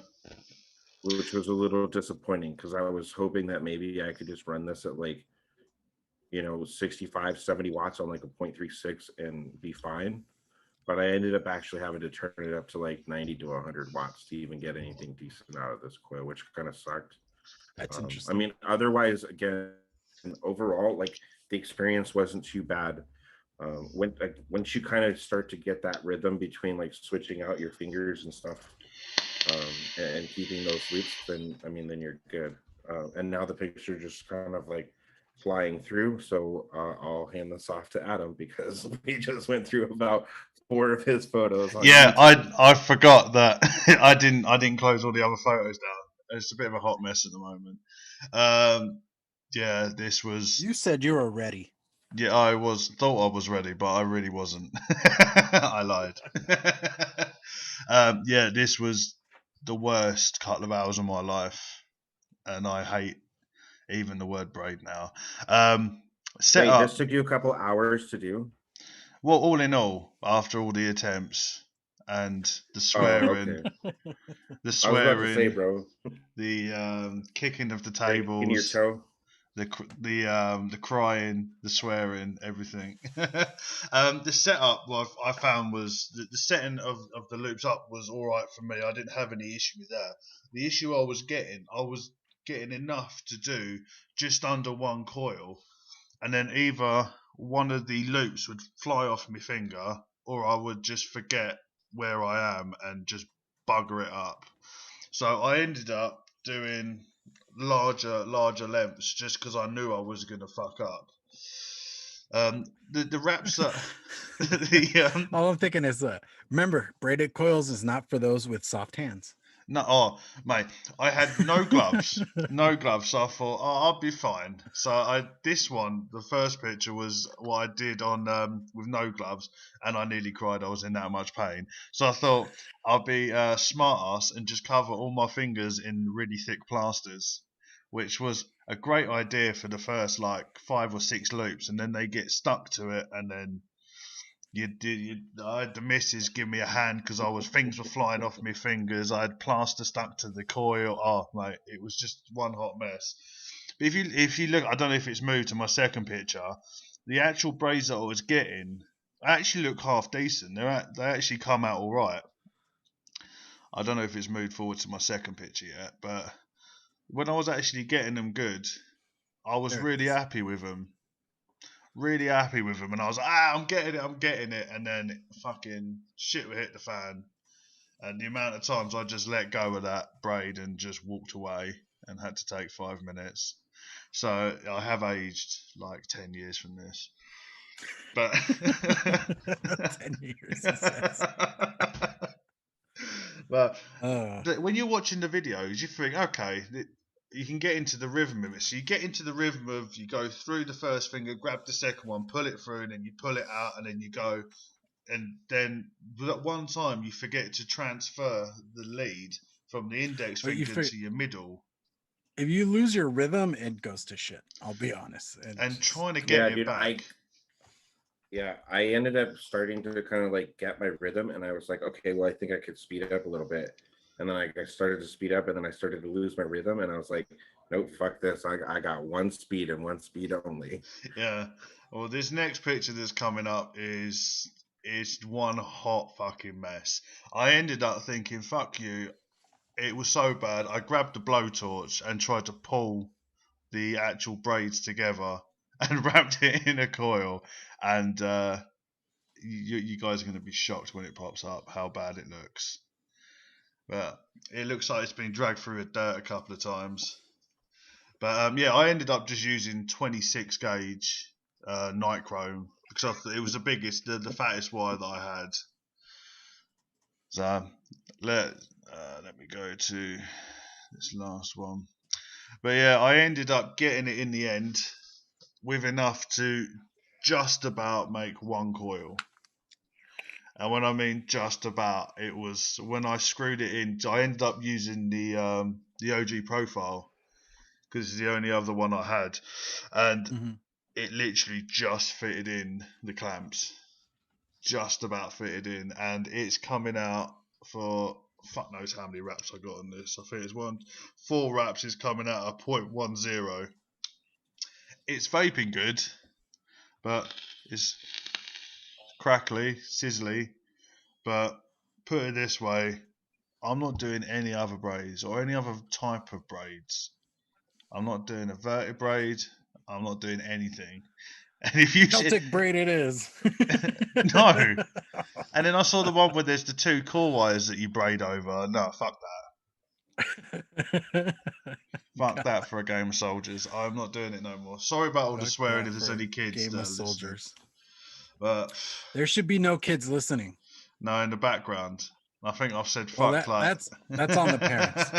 Which was a little disappointing because I was hoping that maybe I could just run this at like, you know, 65, 70 watts on like a 0.36 and be fine. But I ended up actually having to turn it up to like 90 to 100 watts to even get anything decent out of this coil, which kind of sucked. That's interesting. I mean, otherwise, again, overall, like the experience wasn't too bad. Once you kind of start to get that rhythm between like switching out your fingers and stuff, and keeping those loops, then I mean, then you're good. And now the picture just kind of like flying through. So I'll hand this off to Adam because we just went through about 4 of his photos. Yeah, I forgot that I didn't close all the other photos down. It's a bit of a hot mess at the moment. Yeah, this was. You said you were ready. Yeah, thought I was ready, but I really wasn't. I lied. Yeah, this was the worst couple of hours of my life, and I hate even the word braid now. This took you a couple hours to do? Well, all in all, after all the attempts and the swearing, the swearing, I was about to say, bro, the kicking of the tables, in your toe. The crying, the swearing, everything. The setup, what I found was the setting of the loops up was all right for me. I didn't have any issue with that. The issue I was getting enough to do just under one coil, and then either one of the loops would fly off my finger, or I would just forget where I am and just bugger it up. So I ended up doing larger lengths just because I knew I was going to fuck up. The wraps that all I'm thinking is remember, braided coils is not for those with soft hands. No, oh, mate, I had no gloves, no gloves. So I thought, oh, I'll be fine. So the first picture was what I did on with no gloves, and I nearly cried. I was in that much pain. So I thought I'll be a smart ass and just cover all my fingers in really thick plasters, which was a great idea for the first like 5 or 6 loops, and then they get stuck to it, and then. I had the missus give me a hand because things were flying off my fingers. I had plaster stuck to the coil. Oh, mate, it was just one hot mess. But if you look, I don't know if it's moved to my second picture. The actual braids that I was getting actually look half decent. They actually come out all right. I don't know if it's moved forward to my second picture yet, but when I was actually getting them good, I was really happy with them. Really happy with them, and I was like, I'm getting it, and then fucking shit would hit the fan, and the amount of times I just let go of that braid and just walked away and had to take 5 minutes. So I have aged like 10 years from this, but 10 years. He says. But when you're watching the videos, you think, okay, you can get into the rhythm of it. So you get into the rhythm of you go through the first finger, grab the second one, pull it through, and then you pull it out, and then you go. And then at one time you forget to transfer the lead from the index finger to your middle. If you lose your rhythm, it goes to shit. I'll be honest. And trying to get it back. I ended up starting to kind of like get my rhythm, and I was like, okay, well, I think I could speed up a little bit. And then I started to speed up, and then I started to lose my rhythm, and I was like, nope, fuck this. I got one speed and one speed only. Yeah. Well, this next picture that's coming up is one hot fucking mess. I ended up thinking, fuck you. It was so bad. I grabbed the blowtorch and tried to pull the actual braids together and wrapped it in a coil. And you guys are going to be shocked when it pops up how bad it looks. But it looks like it's been dragged through the dirt a couple of times. But I ended up just using 26 gauge nichrome because it was the biggest, the fattest wire that I had. So let me go to this last one. But yeah, I ended up getting it in the end with enough to just about make one coil. And when I mean just about, it was when I screwed it in. I ended up using the OG profile because it's the only other one I had, and it literally just fitted in the clamps, just about fitted in, and it's coming out for fuck knows how many wraps I got on this. I think it's 4 wraps is coming out at 0.10. It's vaping good, but it's crackly, sizzly. But put it this way, I'm not doing any other braids or any other type of braids. I'm not doing a verted braid. I'm not doing anything. And if you Celtic braid it is. No. And then I saw the one where there's the 2 core wires that you braid over. No, fuck that. Fuck that for a game of soldiers. I'm not doing it no more. Sorry about all the swearing if there's any kids. Game of soldiers. But there should be no kids listening. No, in the background. I think I've said fuck that's on the parents.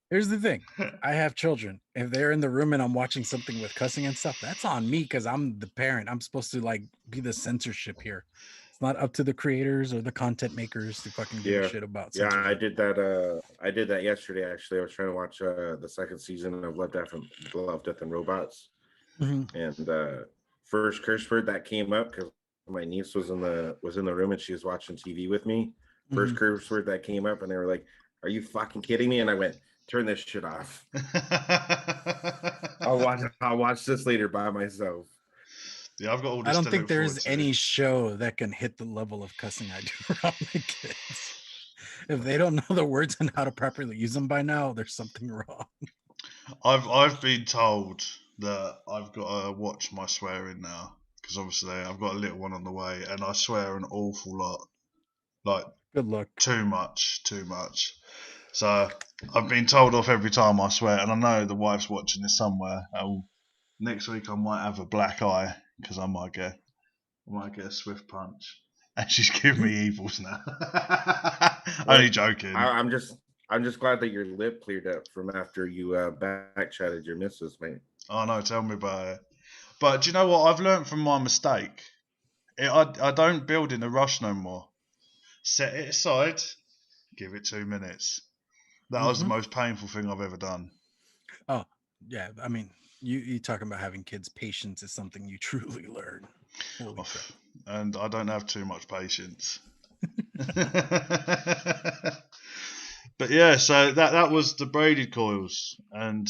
Here's the thing. I have children. If they're in the room and I'm watching something with cussing and stuff, that's on me because I'm the parent. I'm supposed to like be the censorship here. It's not up to the creators or the content makers to fucking give a shit about censorship. Yeah, I did that. I did that yesterday. Actually, I was trying to watch the second season of Love, Death, and Robots, and first curse word that came up because my niece was in the room and she was watching TV with me. First curse word that came up, and they were like, "Are you fucking kidding me?" And I went, "Turn this shit off. I'll watch this later by myself." Yeah, I've got all this. I don't think there's any show that can hit the level of cussing I do around the kids. If they don't know the words and how to properly use them by now, there's something wrong. I've been told that I've got to watch my swearing now because obviously I've got a little one on the way, and I swear an awful lot. Like, good luck. Too much. So I've been told off every time I swear, and I know the wife's watching this somewhere. Next week I might have a black eye because I might get a swift punch, and she's giving me evils now. Only joking. I'm just I'm just glad that your lip cleared up from after you back chatted your missus, mate. Oh no, tell me about it. But do you know what? I've learned from my mistake. I don't build in a rush no more. Set it aside, give it 2 minutes. That was the most painful thing I've ever done. Oh, yeah. I mean, you talking about having kids, patience is something you truly learn. Holy crap. And I don't have too much patience. But yeah, so that was the braided coils, and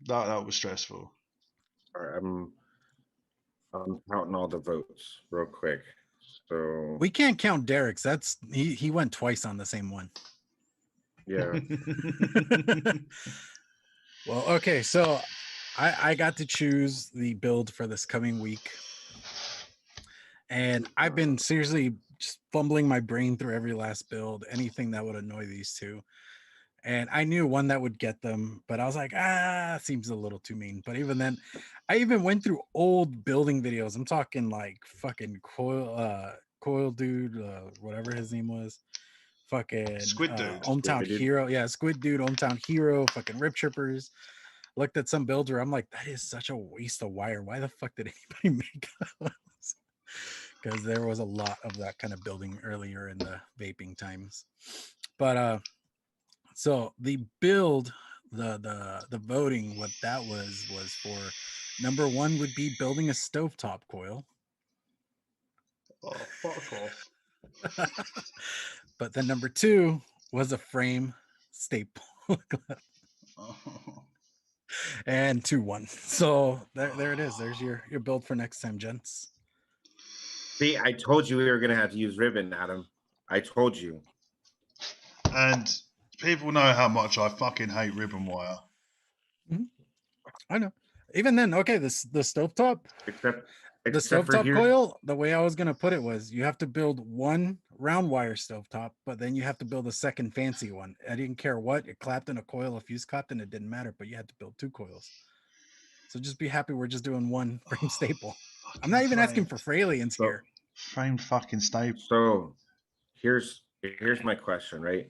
that was stressful. All right, I'm counting all the votes real quick. So We can't count Derek's. That's he went twice on the same one. yeah. Well, okay, so I got to choose the build for this coming week. And I've been seriously just fumbling my brain through every last build, anything that would annoy these two. And I knew one that would get them, but I was like, seems a little too mean. But even then, I even went through old building videos. I'm talking like fucking Coil Dude, whatever his name was. Fucking Squid Dude. Hometown Squid Dude. Hero. Yeah, Squid Dude, Hometown Hero, fucking Rip Trippers. Looked at some builds where I'm like, that is such a waste of wire. Why the fuck did anybody make those? Because there was a lot of that kind of building earlier in the vaping times. But so the build, the voting, what that was for number one would be building a stovetop coil. Oh, fuck off. But then number two was a frame staple. And 2-1. So there it is. There's your build for next time, gents. See, I told you we were gonna have to use ribbon, Adam. I told you. And people know how much I fucking hate ribbon wire. I know. Even then, okay, the stovetop. The stovetop coil, the way I was going to put it was you have to build one round wire stovetop, but then you have to build a second fancy one. I didn't care what. It clapped in a coil, a fuse clapped in, it didn't matter, but you had to build 2 coils. So just be happy we're just doing one frame staple. I'm not even asking for Fralians here. Frame fucking staple. So here's my question, right?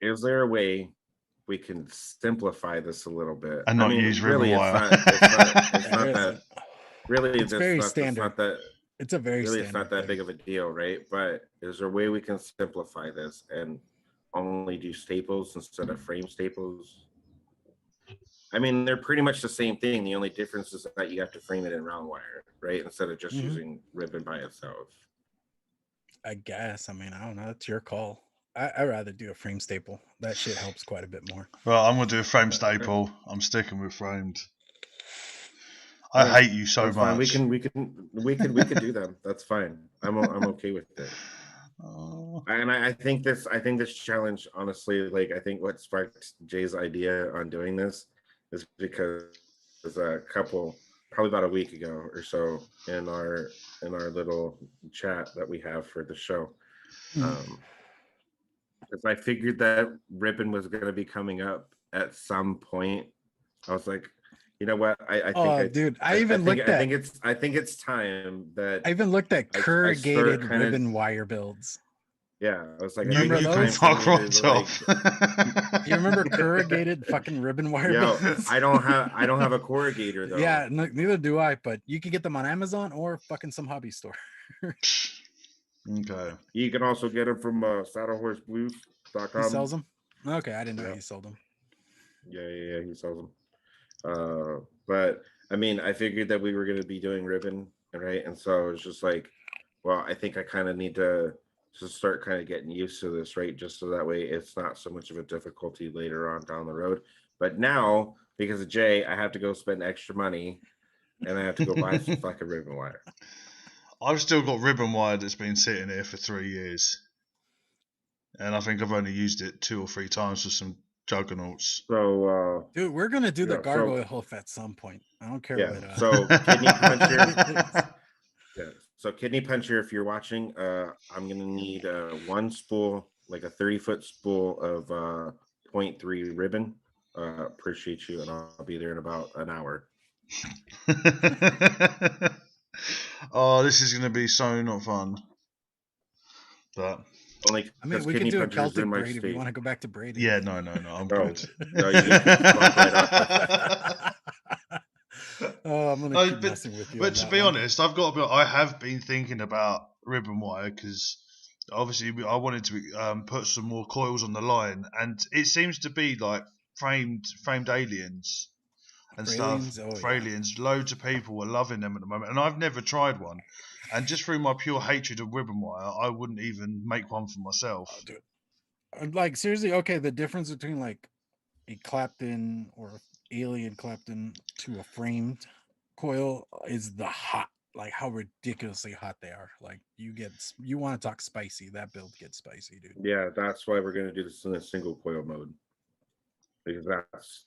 Is there a way we can simplify this a little bit and not use ribbon wire? It's not that. Really, it's very standard. It's a very really, standard. it's not that big of a deal, right? But is there a way we can simplify this and only do staples instead of frame staples? I mean, they're pretty much the same thing. The only difference is that you have to frame it in round wire, right? Instead of just using ribbon by itself. I guess. I mean, I don't know. That's your call. I'd rather do a frame staple. That shit helps quite a bit more. Well, I'm gonna do a frame staple. I'm sticking with framed. I hate you so much. Fine. We can do them. That's fine. I'm okay with it. And I think this challenge, honestly, like I think what sparked Jay's idea on doing this is because there's a couple, probably about a week ago or so, in our little chat that we have for the show. Because I figured that ribbon was going to be coming up at some point. I was like, you know what? I think it's time that I even looked at corrugated ribbon wire builds. Yeah, I was like, remember those? You remember corrugated fucking ribbon wire builds? I don't have a corrugator though. Yeah, neither do I. But you can get them on Amazon or fucking some hobby store. Okay. You can also get them from saddlehorseblues.com. He sells them? Okay, I didn't know he sold them. Yeah, he sells them. But I mean, I figured that we were going to be doing ribbon, right? And so I was just like, well, I think I kind of need to start kind of getting used to this, right? Just so that way it's not so much of a difficulty later on down the road. But now, because of Jay, I have to go spend extra money and I have to go buy some fucking ribbon wire. I've still got ribbon wire that's been sitting here for 3 years. And I think I've only used it 2 or 3 times for some juggernauts. So, dude, we're going to do the gargoyle hoof at some point. I don't care what. So, kidney puncher. So, kidney puncher, if you're watching, I'm going to need 1 spool, like a 30-foot spool of 0.3 ribbon. Appreciate you, and I'll be there in about an hour. Oh, this is going to be so not fun. But Only I mean, because we could kidney do a puncher is Celtic in my braid if you state. want to go back to braiding. Yeah, no, I'm No, good. no, you can fuck right off. Oh, I'm gonna No, keep messing with you. but on to that be one. honest, I have been thinking about ribbon wire because obviously I wanted to put some more coils on the line, and it seems to be like framed aliens and Aliens, stuff. oh For yeah. aliens, loads of people are loving them at the moment, and I've never tried one. And just through my pure hatred of ribbon wire, I wouldn't even make one for myself. Oh, dude. Like seriously, okay. The difference between like a Clapton or alien Clapton to a framed coil is the hot, like how ridiculously hot they are. Like you want to talk spicy, that build gets spicy, dude. Yeah, that's why we're gonna do this in a single coil mode. Because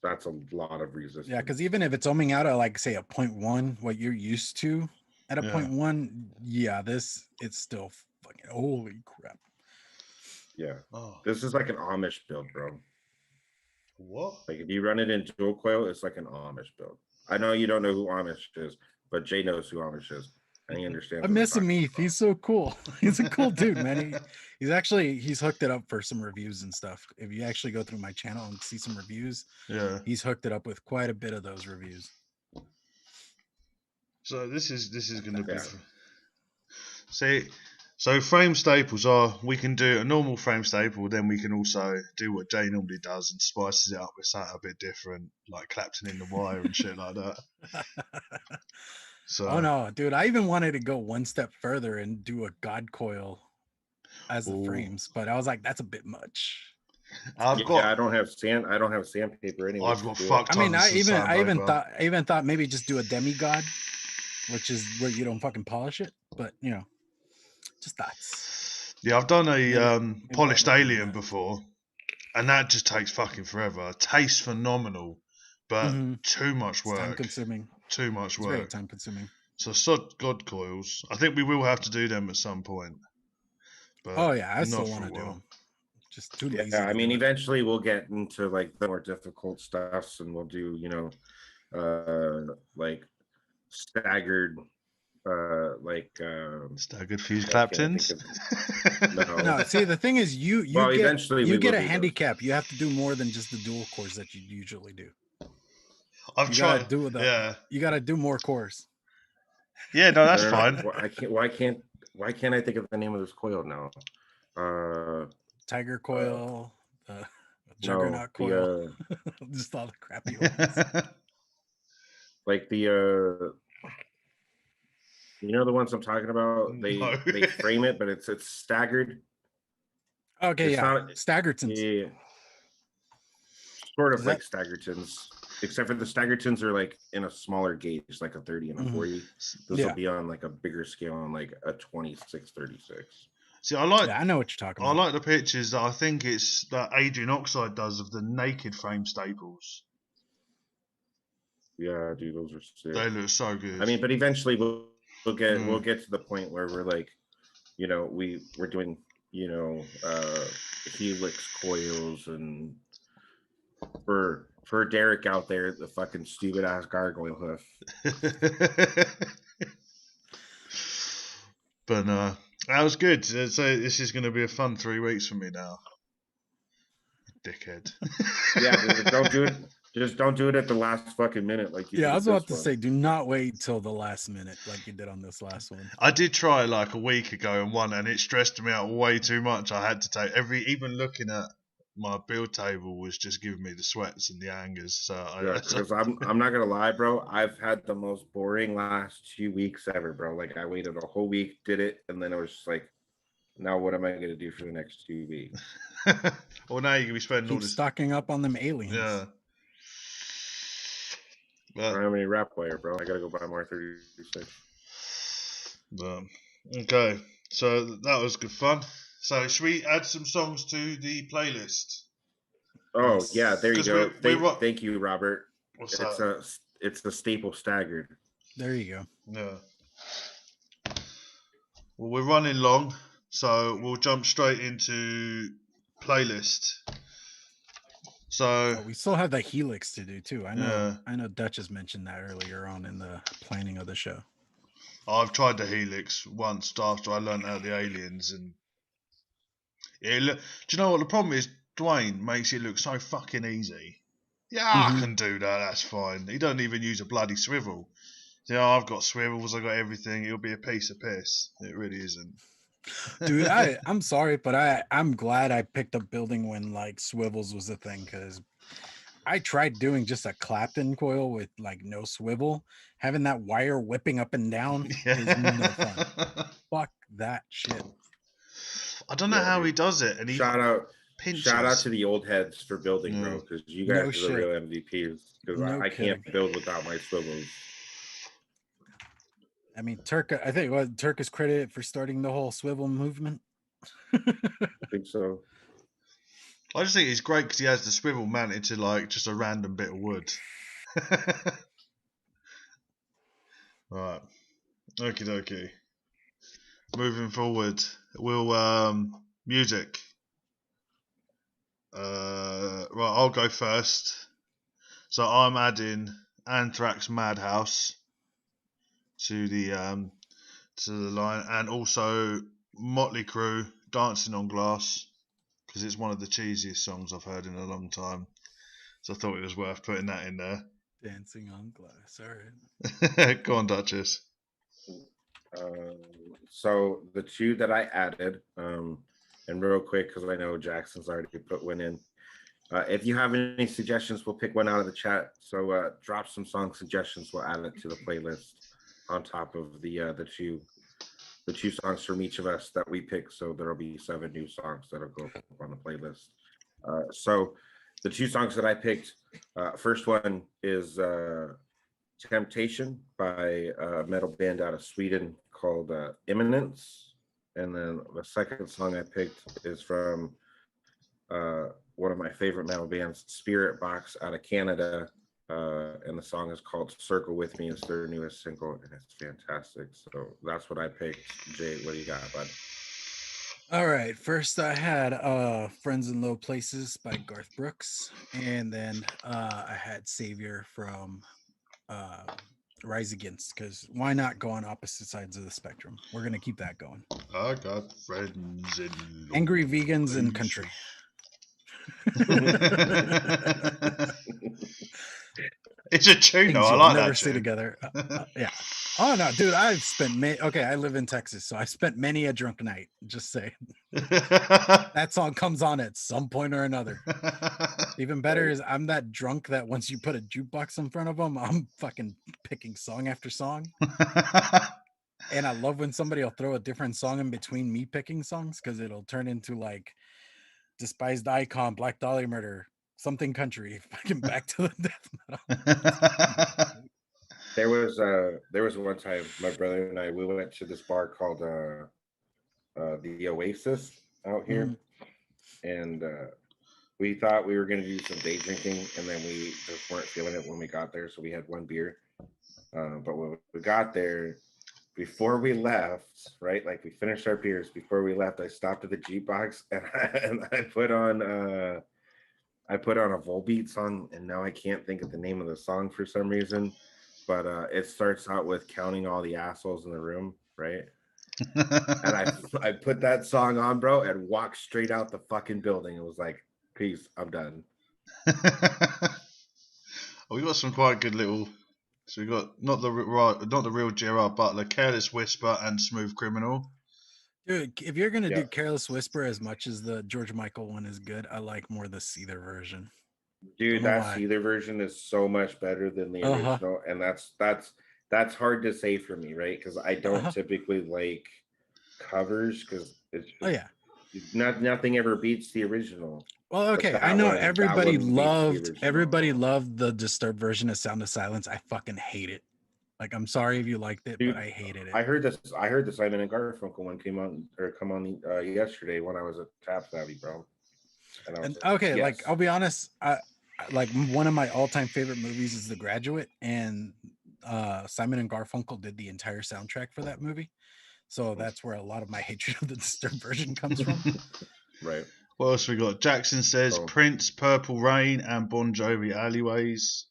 that's a lot of resistance. Yeah, because even if it's ohming out at like say a 0.1, what you're used to at a 0.1, yeah, it's still fucking holy crap. Yeah. Oh, This is like an Amish build, bro. what? Like if you run it in dual coil, it's like an Amish build. I know you don't know who Amish is, but Jay knows who Amish is. And he understands. I miss him, Heath. He's so cool. He's a cool dude, man. He's hooked it up for some reviews and stuff. If you actually go through my channel and see some reviews, Yeah. he's hooked it up with quite a bit of those reviews. So this is going to be. See, so frame staples are, we can do a normal frame staple, then we can also do what Jay normally does and spices it up with something a bit different, like Clapton in the wire and shit like that. So, oh no, dude! I even wanted to go one step further and do a God coil as the frames, but I was like, that's a bit much. I don't have sandpaper anyway. I've got fucked. I mean, I even thought maybe just do a demigod, which is where you don't fucking polish it, but you know, just thoughts. Yeah, I've done a polished alien before, and that just takes fucking forever. Tastes phenomenal, but too much work. Time consuming. Too much work. Very time consuming. So sod God coils. I think we will have to do them at some point. But oh yeah, I still want to do them. Just too lazy. Yeah, I mean, eventually we'll get into like the more difficult stuffs, and we'll do, you know, like staggered, staggered fuse Claptons. No, see, the thing is, you get a handicap. Those. You have to do more than just the dual cores that you usually do. I've tried. You got to do more cores. Yeah, no, that's fine. Why can't I think of the name of this coil now? Tiger coil, Juggernaut coil, just all the crappy ones. Like the you know the ones I'm talking about. They frame it, but it's staggered. Okay, it's Staggertons. Yeah, sort of like Staggertons, except for the Staggertons are like in a smaller gauge, like a 30 and a 40. This will be on like a bigger scale, on like a 26-36. See, I like. Yeah, I know what you're talking about. I like the pictures that I think it's that Adrian Oxide does of the naked frame staples. Yeah, dude, those are sick. They look so good. I mean, but eventually we'll get to the point where we're like, you know, we're doing, you know, helix coils, and for Derek out there, the fucking stupid ass gargoyle hoof. But that was good. So this is going to be a fun 3 weeks for me now. Dickhead. Yeah, don't do it. Just don't do it at the last fucking minute like you did. I was about to say, do not wait till the last minute like you did on this last one. I did try like a week ago and it stressed me out way too much. I had to take even looking at my build table was just giving me the sweats and the angers. So because I'm not gonna lie, bro. I've had the most boring last 2 weeks ever, bro. Like I waited a whole week, did it, and then it was just like, now what am I gonna do for the next 2 weeks? Well, now you're gonna be spending all this stocking up on them aliens. Yeah. I don't have any wrap wire, bro. I gotta go buy more 36. Okay, so that was good fun. So should we add some songs to the playlist? Oh yeah, there you go. Thank you, Robert. What's that? It's the staple staggered. There you go. Yeah. Well, we're running long, so we'll jump straight into playlist. So we still have the helix to do too. I know Dutch has mentioned that earlier on in the planning of the show. I've tried the helix once after I learned out the aliens, and Do you know what the problem is? Dwayne makes it look so fucking easy. Yeah, I can do that. That's fine. He doesn't even use a bloody swivel. Yeah, I've got swivels. I've got everything. It'll be a piece of piss. It really isn't. Dude, I'm sorry, but I'm glad I picked up building when like swivels was a thing, because I tried doing just a Clapton coil with like no swivel. Having that wire whipping up and down is no fun. Fuck that shit. I don't know how he does it. And he shout out pinches. to the old heads for building, bro, because you guys are the real MVPs. Because I can't build without my swivels. I mean, I think Turk is credited for starting the whole swivel movement. I think so. I just think he's great because he has the swivel mounted to like just a random bit of wood. Right. Okie dokie. Moving forward, we'll music. Right, I'll go first. So I'm adding Anthrax Madhouse to the line, and also Motley Crue Dancing on Glass, because it's one of the cheesiest songs I've heard in a long time. So I thought it was worth putting that in there. Dancing on Glass. All right. Go on, Duchess. So the two that I added, and real quick, because I know Jackson's already put one in. If you have any suggestions, we'll pick one out of the chat. So drop some song suggestions. We'll add it to the playlist on top of the two songs from each of us that we pick. So there'll be 7 new songs that'll go up on the playlist. So the 2 songs that I picked, first one is Temptation by a metal band out of Sweden called Imminence. And then the second song I picked is from one of my favorite metal bands, Spirit Box, out of Canada. And the song is called Circle With Me. It's their newest single, and it's fantastic. So that's what I picked. Jay, what do you got, bud? All right. First, I had Friends in Low Places by Garth Brooks. And then I had Savior from Rise Against, because why not go on opposite sides of the spectrum? We're going to keep that going. I got friends in Angry Vegans and Country. It's a tune, though. I like that. Never see together. Yeah. Oh no, dude! I've spent I live in Texas, so I spent many a drunk night. Just saying. That song comes on at some point or another. Even better is I'm that drunk that once you put a jukebox in front of them, I'm fucking picking song after song. And I love when somebody will throw a different song in between me picking songs, because it'll turn into like Despised Icon, Black Dahlia Murder, something country, fucking back to the death metal. There was one time my brother and I, we went to this bar called the Oasis out here, and we thought we were going to do some day drinking, and then we just weren't feeling it when we got there, so we had one beer. But when we got there, before we left, right, like we finished our beers, before we left, I stopped at the jukebox and I put on a Volbeat song, and now I can't think of the name of the song for some reason, but it starts out with Counting All the Assholes in the Room, right? And I put that song on, bro, and walked straight out the fucking building. It was like, peace, I'm done. We got some quite good little. So we got not the real Gerard Butler, Careless Whisper, and Smooth Criminal. Dude, if you're gonna do Careless Whisper, as much as the George Michael one is good, I like more the Seether version. Dude, that Seether version is so much better than the original, and that's hard to say for me, right? Because I don't typically like covers, because it's nothing ever beats the original. Well, okay, I know everybody loved the Disturbed version of Sound of Silence. I fucking hate it. Like, I'm sorry if you liked it, but I hated it. I heard the Simon and Garfunkel one come on yesterday when I was at Tap Savvy, bro. Like, I'll be honest, like one of my all-time favorite movies is The Graduate, and Simon and Garfunkel did the entire soundtrack for that movie. So that's where a lot of my hatred of the Disturbed version comes from. Right. What else we got? Jackson says Prince, Purple Rain, and Bon Jovi, Alleyways.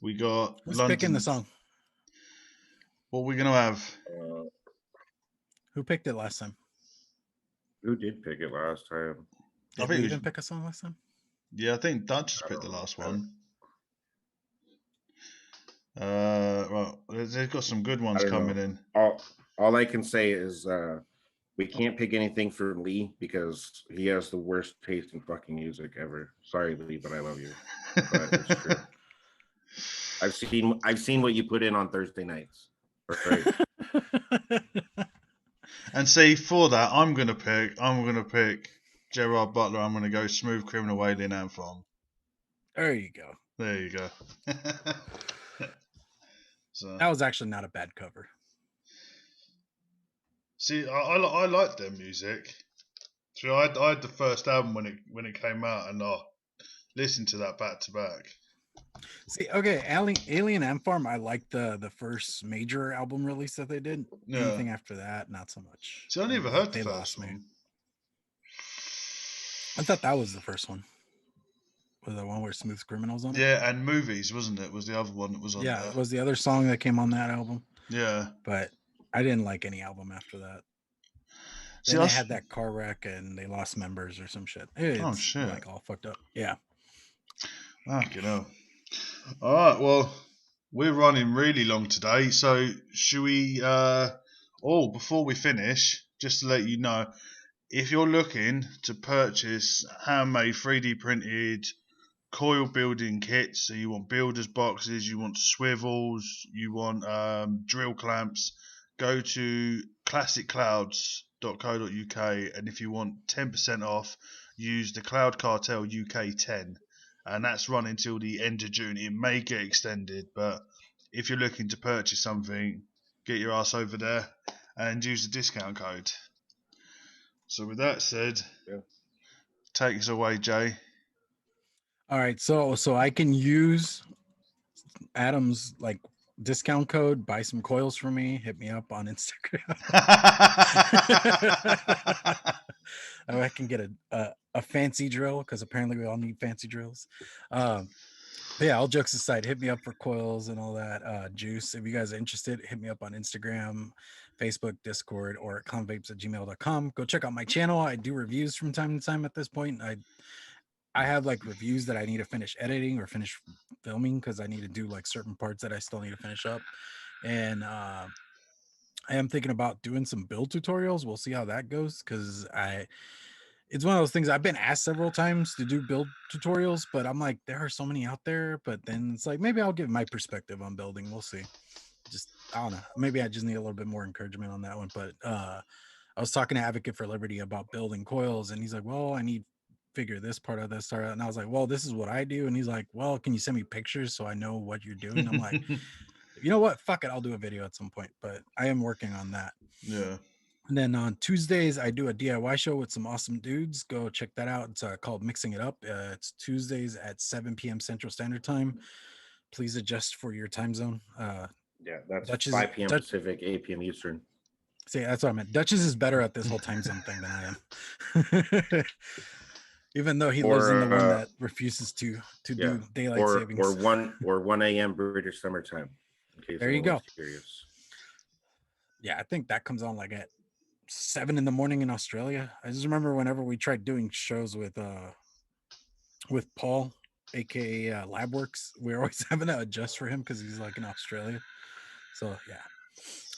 We got Who's picking the song? What are we going to have? Who picked it last time? Who did pick it last time? Did we even pick a song last time? Yeah, I think Dutch has picked the last one. Well, they've got some good ones coming in. All I can say is we can't pick anything for Lee because he has the worst taste in fucking music ever. Sorry, Lee, but I love you. But it's true. I've seen what you put in on Thursday nights. Right. And see, for that, I'm gonna pick Gerard Butler. I'm gonna go Smooth Criminal Alien Anthem. There you go. There you go. So that was actually not a bad cover. See, I like their music. So I had the first album when it came out, and I listened to that back to back. See, okay, Alien Ant Farm, I liked the first major album release that they did. Yeah. Anything after that, not so much. See, I never heard the first one. I thought that was the first one. Was the one where Smooth Criminals on it? Yeah, and Movies, wasn't it? Was the other one that was on there. Yeah, it was the other song that came on that album. Yeah. But I didn't like any album after that. Then they had that car wreck and they lost members or some shit. It's shit. Like all fucked up. Yeah. Fucking hell. All right, well, we're running really long today, so should we before we finish, just to let you know, if you're looking to purchase handmade 3D printed coil building kits, so you want builders boxes, you want swivels, you want drill clamps, go to classicclouds.co.uk, and if you want 10% off, use the Cloud Cartel UK 10. And that's run until the end of June. It may get extended, but if you're looking to purchase something, get your ass over there and use the discount code. So with that said, take us away, Jay. All right, so I can use Adam's like discount code, buy some coils for me, hit me up on Instagram. I can get a fancy drill because apparently we all need fancy drills. Yeah, all jokes aside, hit me up for coils and all that juice. If you guys are interested, hit me up on Instagram, Facebook, Discord, or at clownvapes@gmail.com. Go check out my channel. I do reviews from time to time at this point. I have like reviews that I need to finish editing or finish filming because I need to do like certain parts that I still need to finish up. And I am thinking about doing some build tutorials. We'll see how that goes because it's one of those things I've been asked several times to do build tutorials, but I'm like, there are so many out there. But then it's like, maybe I'll give my perspective on building. We'll see. Just, I don't know. Maybe I just need a little bit more encouragement on that one. But I was talking to Advocate for Liberty about building coils, and he's like, well, I need figure this part of this part. And I was like, well, this is what I do. And he's like, well, can you send me pictures so I know what you're doing? I'm like, you know what? Fuck it. I'll do a video at some point, but I am working on that. Yeah. And then on Tuesdays, I do a DIY show with some awesome dudes. Go check that out. It's called Mixing It Up. It's Tuesdays at 7 p.m. Central Standard Time. Please adjust for your time zone. Yeah, that's 5 p.m. Pacific, 8 p.m. Eastern. See, that's what I meant. Duchess is better at this whole time zone thing than I am. Even though he lives in the one that refuses to do daylight savings. Or 1 a.m. British summertime. There you go. Curious. Yeah, I think that comes on like at 7 in the morning in Australia. I just remember whenever we tried doing shows with Paul, aka Labworks, we were always having to adjust for him because he's like in Australia. So yeah,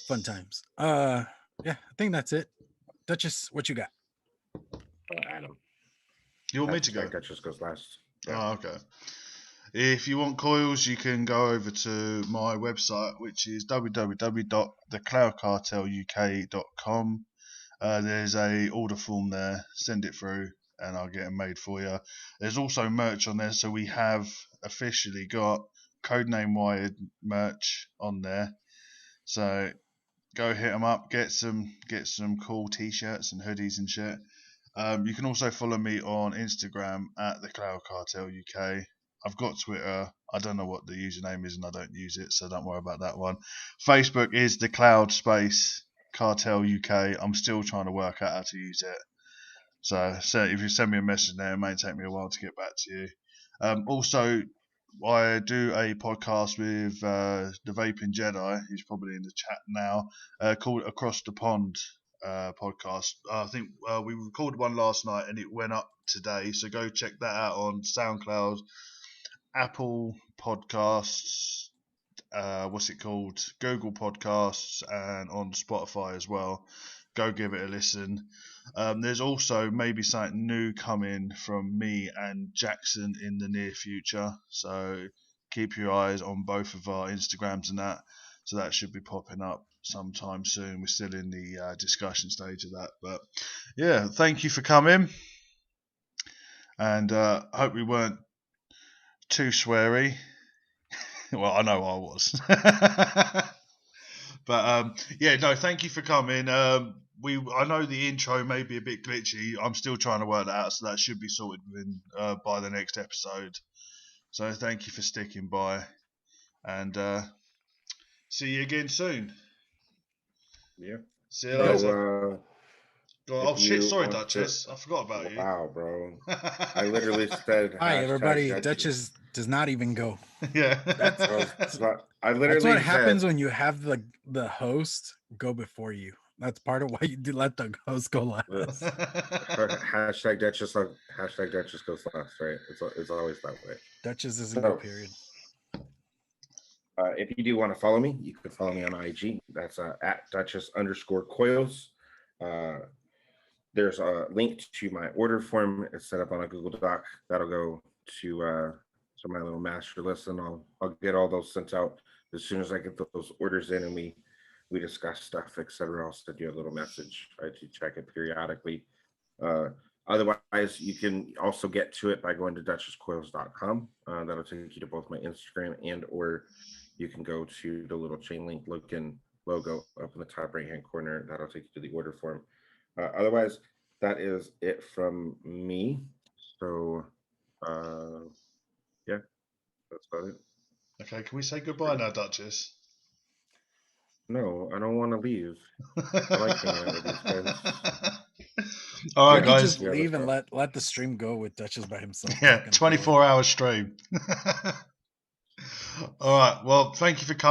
fun times. Yeah, I think that's it. Duchess, what you got? Adam. You want me to go? Duchess goes last. Yeah. Oh, okay. If you want coils, you can go over to my website, which is www.thecloudcarteluk.com. There's a order form there. Send it through, and I'll get them made for you. There's also merch on there, so we have officially got Codename Wired merch on there. So go hit them up, get some cool t-shirts and hoodies and shit. You can also follow me on Instagram at the Cloud Cartel UK. I've got Twitter. I don't know what the username is and I don't use it, so don't worry about that one. Facebook is the Cloud Space Cartel UK. I'm still trying to work out how to use it. So if you send me a message there, it may take me a while to get back to you. Also, I do a podcast with the VapingJedi, who's probably in the chat now, called Across the Pond. podcast. I think we recorded one last night and it went up today. So go check that out on SoundCloud, Apple Podcasts, what's it called? Google Podcasts, and on Spotify as well. Go give it a listen. There's also maybe something new coming from me and Jackson in the near future. So keep your eyes on both of our Instagrams and that. So that should be popping up sometime soon. We're still in the discussion stage of that. But yeah, thank you for coming. And hope we weren't too sweary. Well, I know I was. But yeah, no, thank you for coming. I know the intro may be a bit glitchy. I'm still trying to work that out, so that should be sorted within by the next episode. So thank you for sticking by, and see you again soon. Yeah. See you later. Oh shit! Sorry, Duchess. I forgot about you. Wow, bro. I literally said. Hi, everybody. Duchess does not even go. Yeah. That's what happens when you have the host go before you. That's part of why you do let the host go last. Hashtag Duchess goes last, right? It's always that way. Duchess doesn't go, period. If you do want to follow me, you can follow me on IG. That's at Duchess_coils. There's a link to my order form. It's set up on a Google Doc. That'll go to my little master list, and I'll get all those sent out as soon as I get those orders in, and we discuss stuff, etc. I'll send you a little message. I do check it periodically. Otherwise, you can also get to it by going to DuchessCoils.com. That'll take you to both my Instagram or you can go to the little chain link looking logo up in the top right-hand corner. That'll take you to the order form. Otherwise, that is it from me. So, yeah, that's about it. Okay, can we say goodbye now, Duchess? No, I don't want to leave. I like hanging out with these guys. All right, guys. Just leave and let the stream go with Duchess by himself. Yeah, 24-hour stream. All right. Well, thank you for coming.